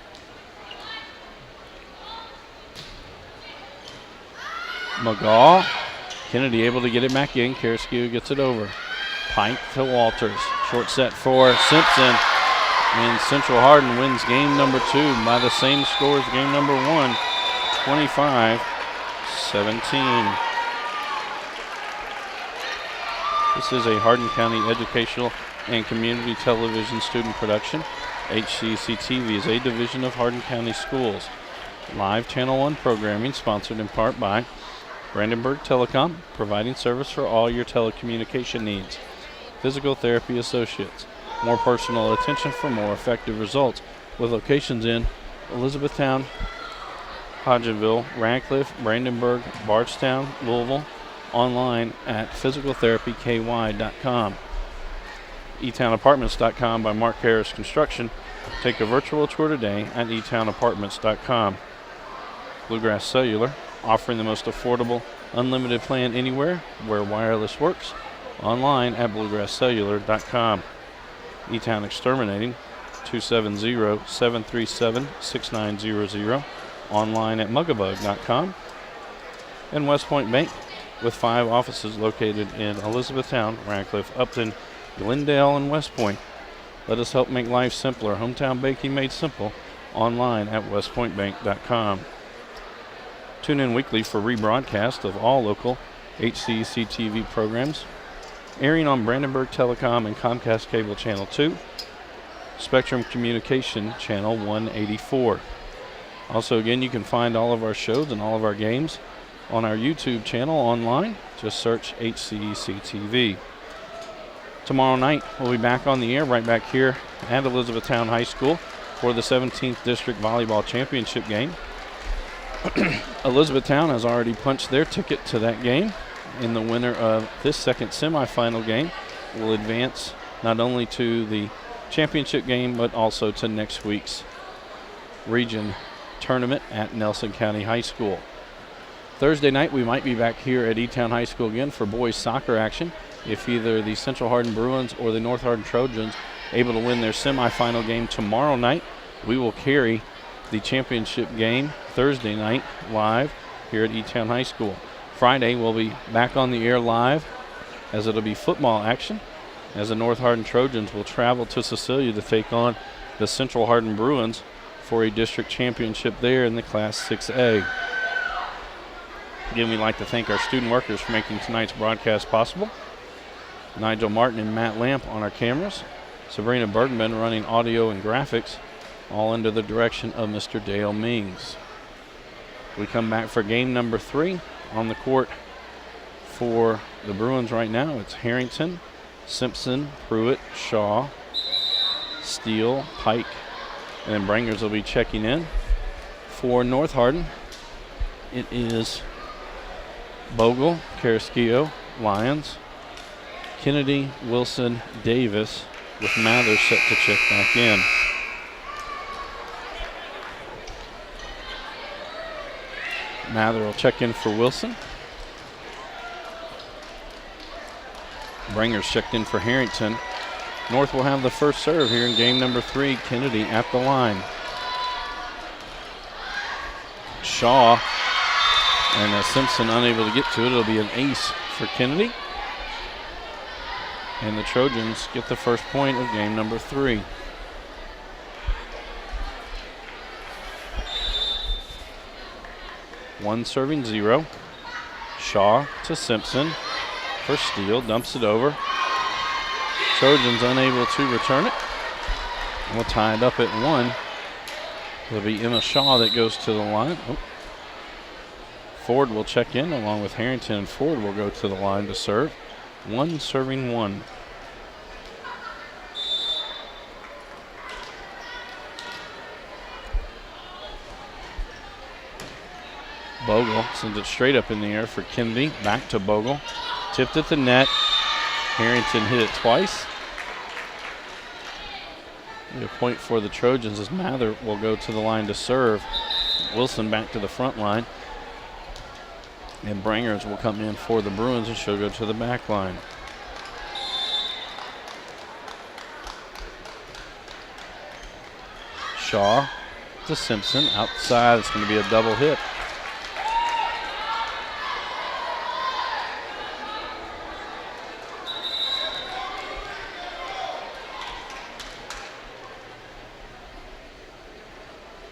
McGaw. Kennedy able to get it back in. Carrasquillo gets it over. Pike to Walters. Short set for Simpson. And Central Hardin wins game number 2 by the same score as game number 1, 25-17. This is a Hardin County Educational and Community Television student production. HCEC-TV is a division of Hardin County Schools. Live Channel 1 programming sponsored in part by Brandenburg Telecom, providing service for all your telecommunication needs. Physical Therapy Associates. More personal attention for more effective results, with locations in Elizabethtown, Hodgenville, Radcliffe, Brandenburg, Bardstown, Louisville. Online at physicaltherapyky.com. eTownApartments.com by Mark Harris Construction. Take a virtual tour today at eTownApartments.com. Bluegrass Cellular, offering the most affordable, unlimited plan anywhere where wireless works. Online at bluegrasscellular.com. eTown Exterminating, 270-737-6900. Online at mugabug.com. And West Point Bank, with 5 offices located in Elizabethtown, Radcliffe, Upton, Glendale, and West Point. Let us help make life simpler. Hometown banking made simple. Online at westpointbank.com. Tune in weekly for rebroadcast of all local HCEC-TV programs, airing on Brandenburg Telecom and Comcast Cable Channel 2, Spectrum Communication Channel 184. Also, again, you can find all of our shows and all of our games on our YouTube channel online. Just search HCEC-TV. Tomorrow night, we'll be back on the air right back here at Elizabethtown High School for the 17th District Volleyball Championship game. Elizabethtown has already punched their ticket to that game, and the winner of this second semifinal game will advance not only to the championship game but also to next week's region tournament at Nelson County High School. Thursday night, we might be back here at E-Town High School again for boys soccer action. If either the Central Hardin Bruins or the North Hardin Trojans able to win their semifinal game tomorrow night, we will carry the championship game Thursday night live here at E-Town High School. Friday, we'll be back on the air live as it'll be football action, as the North Hardin Trojans will travel to Cecilia to take on the Central Hardin Bruins for a district championship there in the Class 6A. Again, we'd like to thank our student workers for making tonight's broadcast possible. Nigel Martin and Matt Lamp on our cameras. Sabrina Bergman running audio and graphics, all under the direction of Mr. Dale Mings. We come back for game number 3 on the court for the Bruins right now. It's Harrington, Simpson, Pruitt, Shaw, Steele, Pike, and then Brangers will be checking in. For North Hardin, it is Bogle, Carrasquillo, Lyons, Kennedy, Wilson, Davis, with Mather set to check back in. Mather will check in for Wilson. Brangers checked in for Harrington. North will have the first serve here in game number 3. Kennedy at the line. Shaw and Simpson unable to get to it. It'll be an ace for Kennedy. And the Trojans get the first point of game number 3. One serving 0. Shaw to Simpson for Steele, dumps it over. Trojans unable to return it. We'll tie it up at 1. It'll be Emma Shaw that goes to the line. Oh. Ford will check in along with Harrington, and Ford will go to the line to serve. 1 serving 1. Bogle sends it straight up in the air for Kennedy. Back to Bogle. Tipped at the net. Harrington hit it twice. A point for the Trojans as Mather will go to the line to serve. Wilson back to the front line. And Brangers will come in for the Bruins, and she'll go to the back line. Shaw to Simpson. Outside, it's going to be a double hit.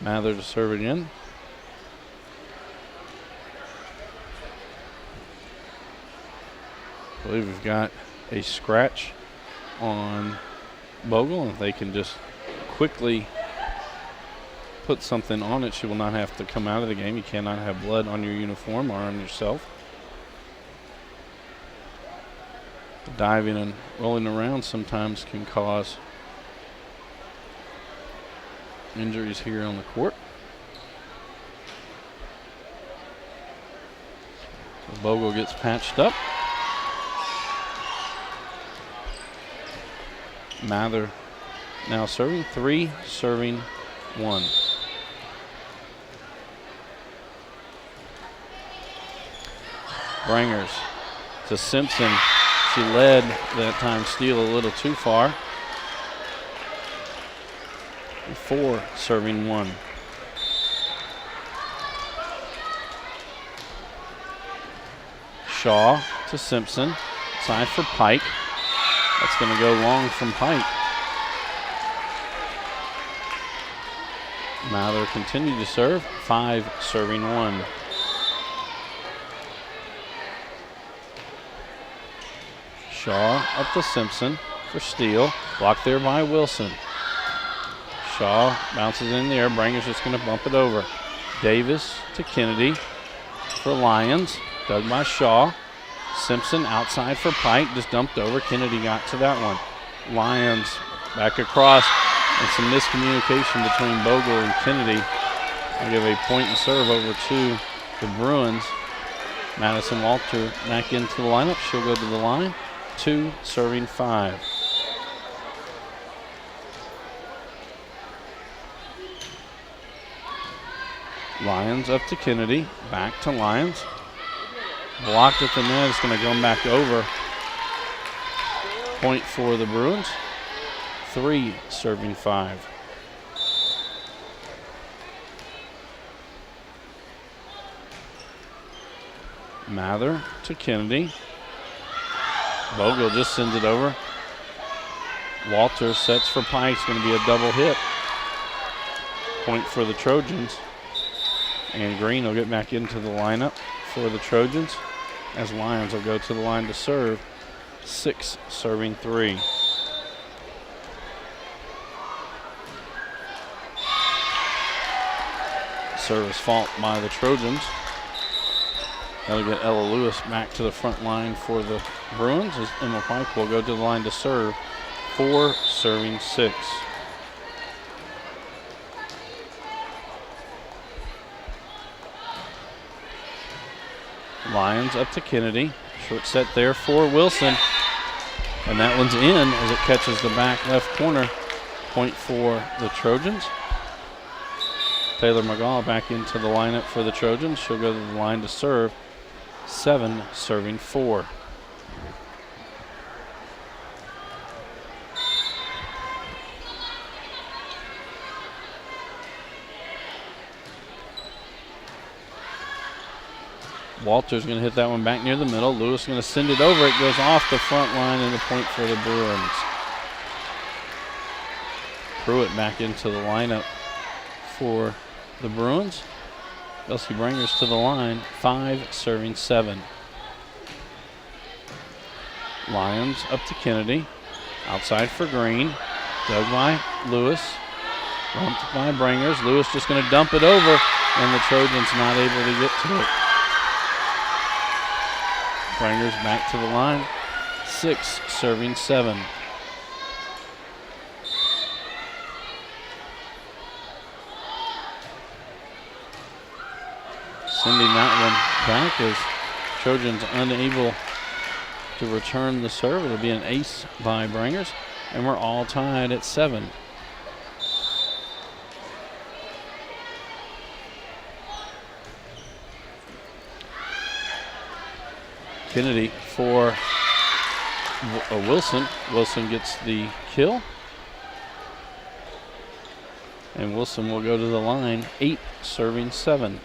Mather to serve it in. I believe we've got a scratch on Bogle, and if they can just quickly put something on it, she will not have to come out of the game. You cannot have blood on your uniform or on yourself. Diving and rolling around sometimes can cause injuries here on the court. So Bogle gets patched up. Mather now serving 3, serving 1. Brangers to Simpson. She led that time. Steele a little too far. 4 serving 1. Shaw to Simpson. Side for Pike. That's going to go long from Pike. Mather continued to serve. 5 serving 1. Shaw up to Simpson for Steele. Blocked there by Wilson. Shaw bounces in the air. Branger's just going to bump it over. Davis to Kennedy for Lyons. Dug by Shaw. Simpson outside for Pike. Just dumped over. Kennedy got to that one. Lyons back across. And some miscommunication between Bogle and Kennedy. I'll give a point and serve over to the Bruins. Madison Walter back into the lineup. She'll go to the line. 2 serving 5. Lyons up to Kennedy. Back to Lyons. Blocked at the net. It's going to come back over. Point for the Bruins. 3 serving 5. Mather to Kennedy. Bogle just sends it over. Walter sets for Pike. It's going to be a double hit. Point for the Trojans. And Green will get back into the lineup for the Trojans as Lyons will go to the line to serve. 6 serving 3. Service fault by the Trojans. That'll get Ella Lewis back to the front line for the Bruins as Emma Pike will go to the line to serve. 4 serving 6. Lyons up to Kennedy. Short set there for Wilson. And that one's in as it catches the back left corner. Point for the Trojans. Taylor McGaw back into the lineup for the Trojans. She'll go to the line to serve. 7 serving 4. Walter's going to hit that one back near the middle. Lewis going to send it over. It goes off the front line and a point for the Bruins. Pruitt back into the lineup for the Bruins. Elsie Bringers to the line. 5 serving 7. Lyons up to Kennedy. Outside for Green. Dug by Lewis. Bumped by Bringers. Lewis just going to dump it over, and the Trojans not able to get to it. Bringers back to the line. 6 serving 7. Sending that one back as Trojans unable to return the serve. It'll be an ace by Bringers, and we're all tied at 7. Kennedy for Wilson. Wilson gets the kill. And Wilson will go to the line. 8 serving 7.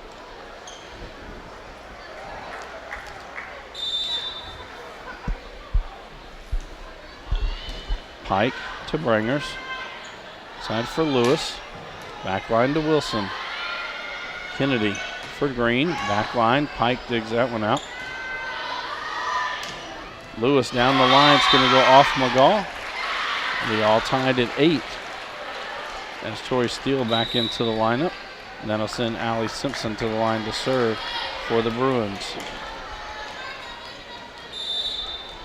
Pike to Bringers. Side for Lewis. Back line to Wilson. Kennedy for Green. Back line. Pike digs that one out. Lewis down the line. It's going to go off McGaw. We all tied at 8. As Tori Steele back into the lineup. And that'll send Allie Simpson to the line to serve for the Bruins.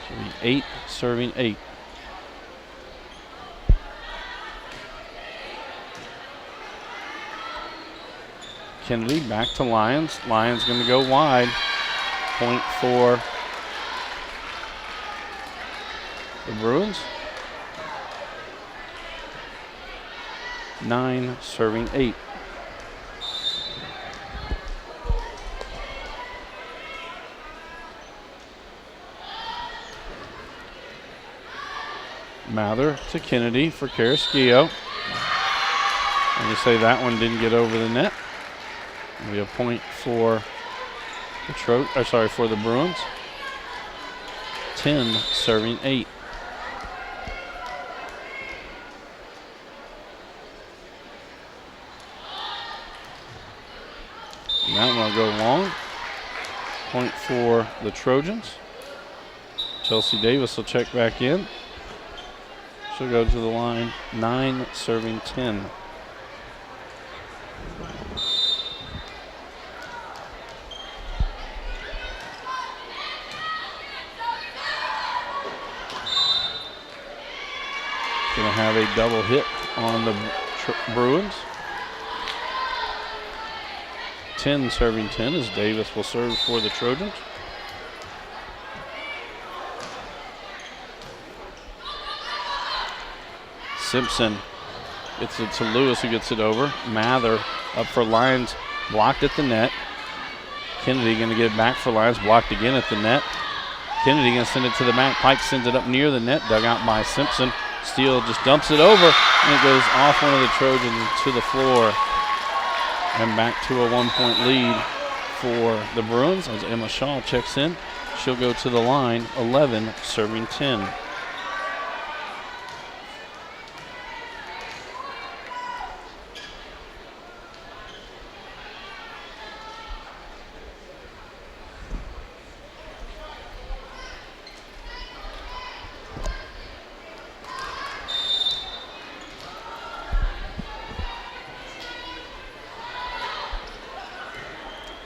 Should be 8 serving 8. Kennedy back to Lyons. Lyons going to go wide. Point for the Bruins. 9 serving 8. Mather to Kennedy for Carrasquillo. And you say that one didn't get over the net. We have a point for the for the Bruins. 10 serving 8. And that one will go long. Point for the Trojans. Chelsea Davis will check back in. She'll go to the line. 9 serving 10. Going to have a double hit on the Bruins. 10 serving 10 as Davis will serve for the Trojans. Simpson gets it to Lewis, who gets it over. Mather up for Lyons, blocked at the net. Kennedy going to get it back for Lions. Blocked again at the net. Kennedy going to send it to the back. Pike sends it up near the net. Dug out by Simpson. Steele just dumps it over, and it goes off one of the Trojans to the floor. And back to a 1-point lead for the Bruins as Emma Shaw checks in. She'll go to the line, 11, serving 10.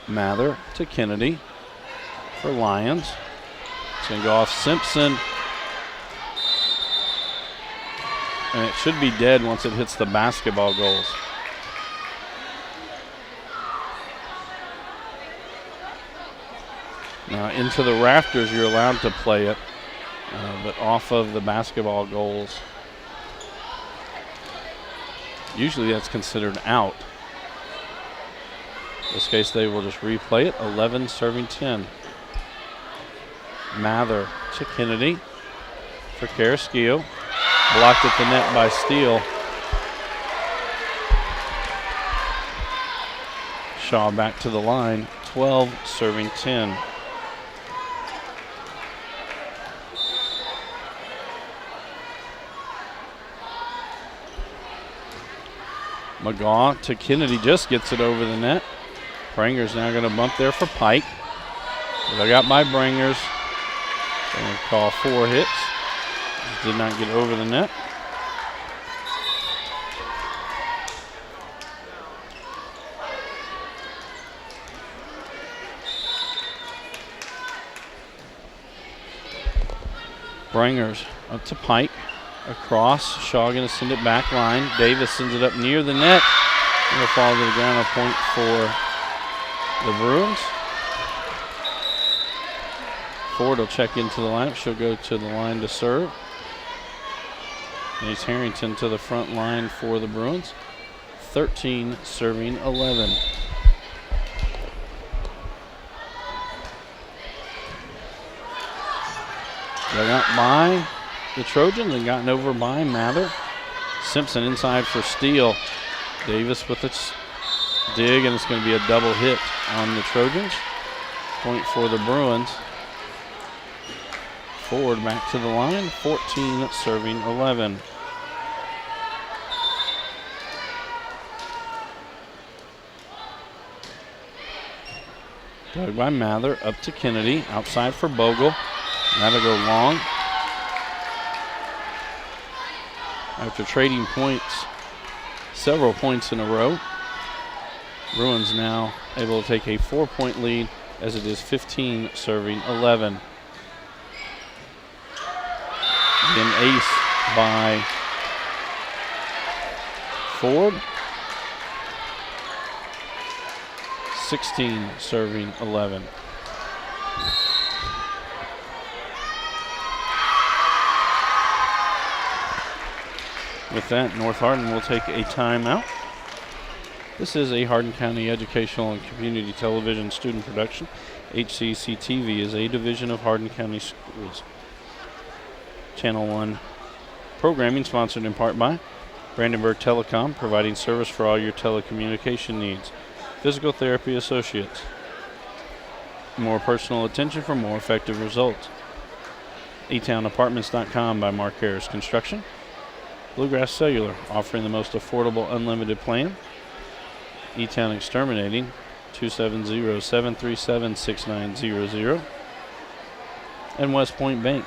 Mather to Kennedy for Lions. It's going to go off Simpson. And it should be dead once it hits the basketball goals. Now into the rafters you're allowed to play it, but off of the basketball goals, usually that's considered out. In this case, they will just replay it. 11 serving 10. Mather to Kennedy for Carrasquillo. Blocked at the net by Steele. Shaw back to the line. 12 serving 10. McGaw to Kennedy, just gets it over the net. Branger's now going to bump there for Pike. Dug out by Branger's. Going to call 4 hits. Just did not get over the net. Branger's up to Pike. Across. Shaw going to send it back line. Davis sends it up near the net. It'll fall to the ground. A point for the Bruins. Ford will check into the lineup. She'll go to the line to serve. Ace Harrington to the front line for the Bruins. 13 serving 11. Dug out by the Trojans and gotten over by Mather. Simpson inside for Steele. Davis with its dig, and it's going to be a double hit on the Trojans. Point for the Bruins. Ford back to the line, 14 serving 11. Dug by Mather, up to Kennedy, outside for Bogle. That'll go long. After trading points, several points in a row, Bruins now able to take a 4-point lead as it is 15 serving 11. An ace by Ford. 16 serving 11. With that, North Hardin will take a timeout. This is a Hardin County Educational and Community Television student production. HCEC-TV is a division of Hardin County Schools. Channel 1 programming sponsored in part by Brandenburg Telecom, providing service for all your telecommunication needs. Physical Therapy Associates. More personal attention for more effective results. eTownApartments.com by Mark Harris Construction. Bluegrass Cellular, offering the most affordable unlimited plan. eTown Exterminating, 270-737-6900. And West Point Bank.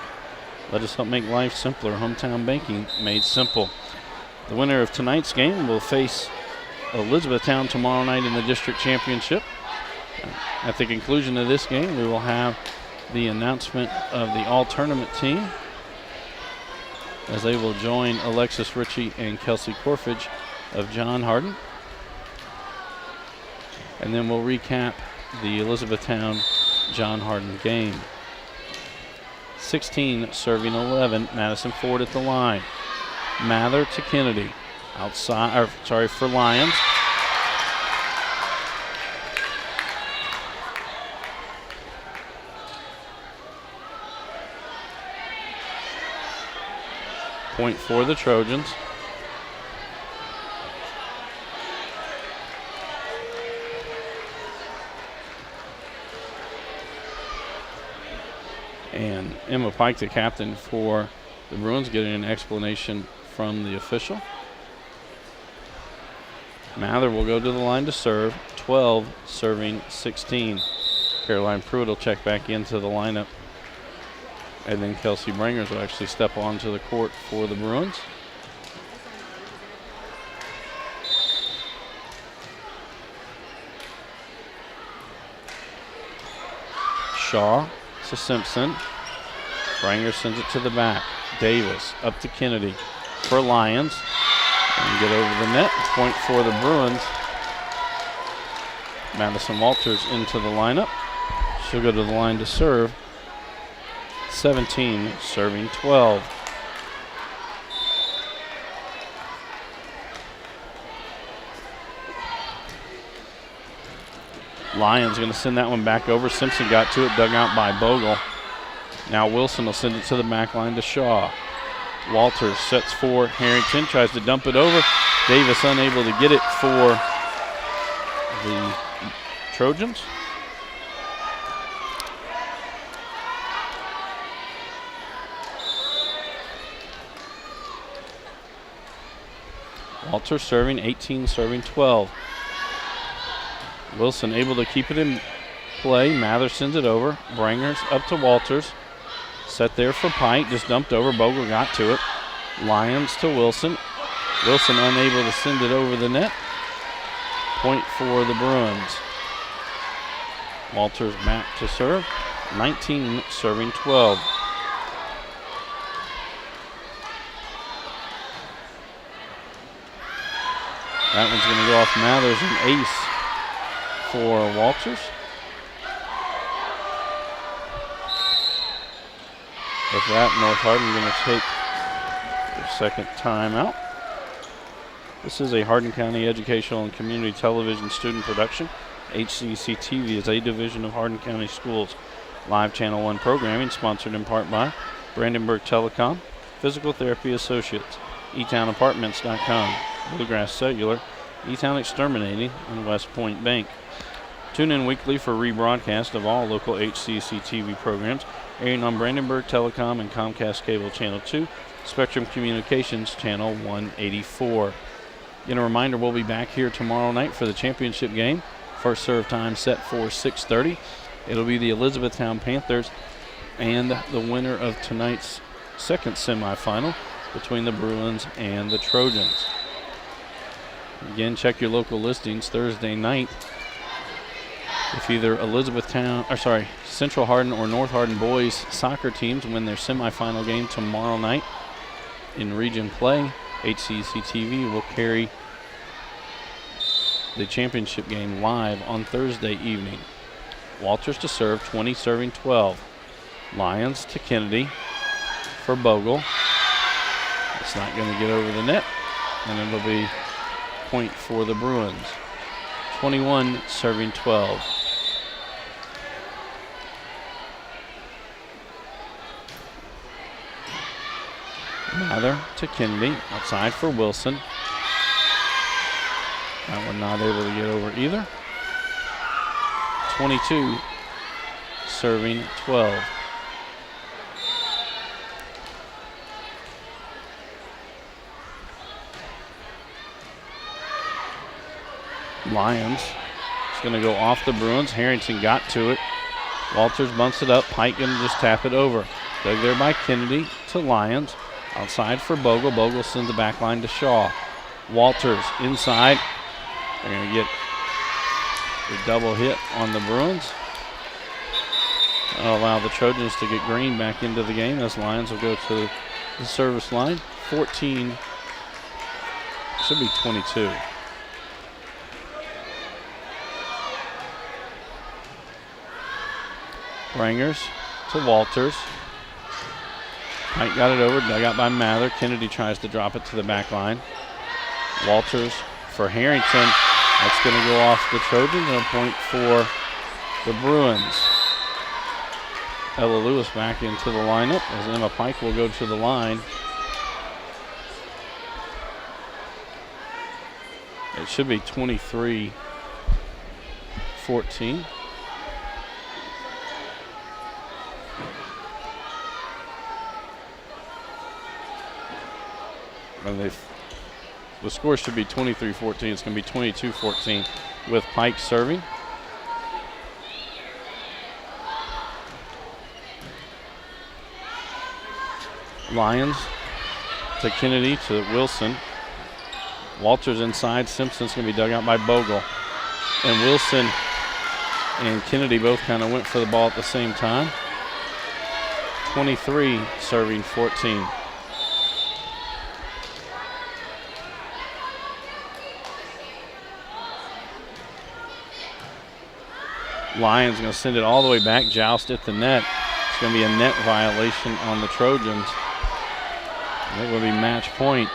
Let us help make life simpler. Hometown banking made simple. The winner of tonight's game will face Elizabethtown tomorrow night in the district championship. At the conclusion of this game, we will have the announcement of the all-tournament team, as they will join Alexis Ritchie and Kelsey Corfage of John Hardin. And then we'll recap the Elizabethtown-John Hardin game. 16 serving 11. Madison Ford at the line. Mather to Kennedy. For Lions. Point for the Trojans. And Emma Pike, the captain for the Bruins, getting an explanation from the official. Mather will go to the line to serve. 12 serving 16. Caroline Pruitt will check back into the lineup. And then Kelsey Brangers will actually step onto the court for the Bruins. Shaw to Simpson. Branger sends it to the back. Davis up to Kennedy for Lions. And get over the net. Point for the Bruins. Madison Walters into the lineup. She'll go to the line to serve. 17 serving 12. Lions going to send that one back over. Simpson got to it, dug out by Bogle. Now Wilson will send it to the back line to Shaw. Walters sets for Harrington, tries to dump it over. Davis unable to get it for the Trojans. Walters serving, 18 serving 12. Wilson able to keep it in play. Mather sends it over. Brangers up to Walters. Set there for Pike, just dumped over. Bogle got to it. Lions to Wilson. Wilson unable to send it over the net. Point for the Bruins. Walters back to serve. 19 serving 12. That one's going to go off Mathers, an ace for Walters. With that, North Hardin going to take their second timeout. This is a Hardin County Educational and Community Television student production. HCEC-TV is a division of Hardin County Schools. Live Channel 1 programming sponsored in part by Brandenburg Telecom, Physical Therapy Associates, eTownApartments.com, Bluegrass Cellular, eTown Exterminating, and West Point Bank. Tune in weekly for rebroadcast of all local HCEC-TV programs, airing on Brandenburg Telecom and Comcast Cable Channel 2, Spectrum Communications Channel 184. Again, a reminder, we'll be back here tomorrow night for the championship game. First serve time set for 6:30. It'll be the Elizabethtown Panthers and the winner of tonight's second semifinal between the Bruins and the Trojans. Again, check your local listings Thursday night. If either Central Hardin or North Hardin boys soccer teams win their semifinal game tomorrow night in region play, HCEC-TV will carry the championship game live on Thursday evening. Walters to serve, 20 serving 12. Lions to Kennedy for Bogle. It's not going to get over the net, and it'll be point for the Bruins. 21 serving 12. Mather to Kennedy, outside for Wilson. That one not able to get over either. 22 serving 12. Lions. It's going to go off the Bruins. Harrington got to it. Walters bumps it up. Pike going to just tap it over. Dug there by Kennedy to Lions. Outside for Bogle. Bogle sends the back line to Shaw. Walters inside. They're going to get a double hit on the Bruins. That'll allow the Trojans to get Green back into the game as Lions will go to the service line. 14, should be 22. Brangers to Walters. Pike got it over, dug out by Mather. Kennedy tries to drop it to the back line. Walters for Harrington. That's going to go off the Trojans and a point for the Bruins. Ella Lewis back into the lineup as Emma Pike will go to the line It should be 23-14. And the score should be 23-14. It's going to be 22-14 with Pike serving. Lyons to Kennedy to Wilson. Walters inside. Simpson's going to be dug out by Bogle. And Wilson and Kennedy both kind of went for the ball at the same time. 23 serving 14. Lyons going to send it all the way back. Joust at the net. It's going to be a net violation on the Trojans. It will be match point.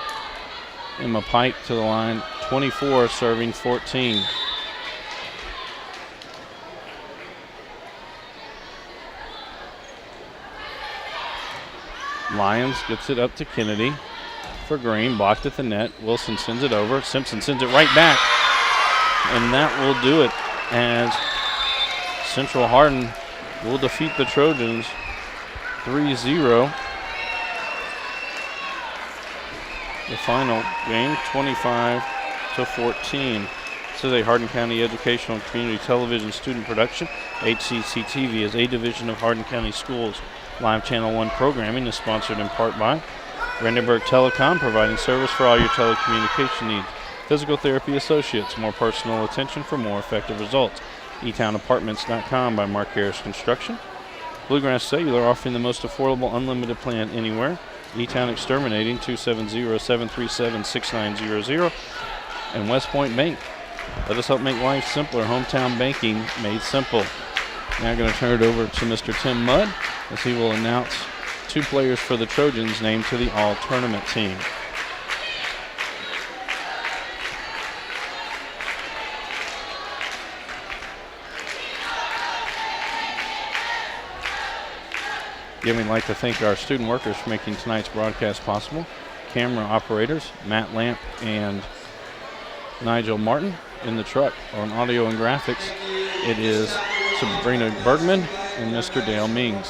Emma Pike to the line. 24 serving 14. Lyons gets it up to Kennedy for Green. Blocked at the net. Wilson sends it over. Simpson sends it right back. And that will do it as Central Hardin will defeat the Trojans 3-0. The final game, 25-14. This is a Hardin County Educational and Community Television student production. HCEC-TV is a division of Hardin County Schools. Live Channel 1 programming is sponsored in part by Brandenburg Telecom, providing service for all your telecommunication needs. Physical Therapy Associates, more personal attention for more effective results. eTownApartments.com by Mark Harris Construction. Bluegrass Cellular, offering the most affordable unlimited plan anywhere. eTown Exterminating, 270-737-6900. And West Point Bank. Let us help make life simpler. Hometown banking made simple. Now I'm going to turn it over to Mr. Tim Mudd as he will announce 2 players for the Trojans named to the all-tournament team. Again, we'd like to thank our student workers for making tonight's broadcast possible. Camera operators, Matt Lamp and Nigel Martin. In the truck on audio and graphics, it is Sabrina Bergman and Mr. Dale Mings.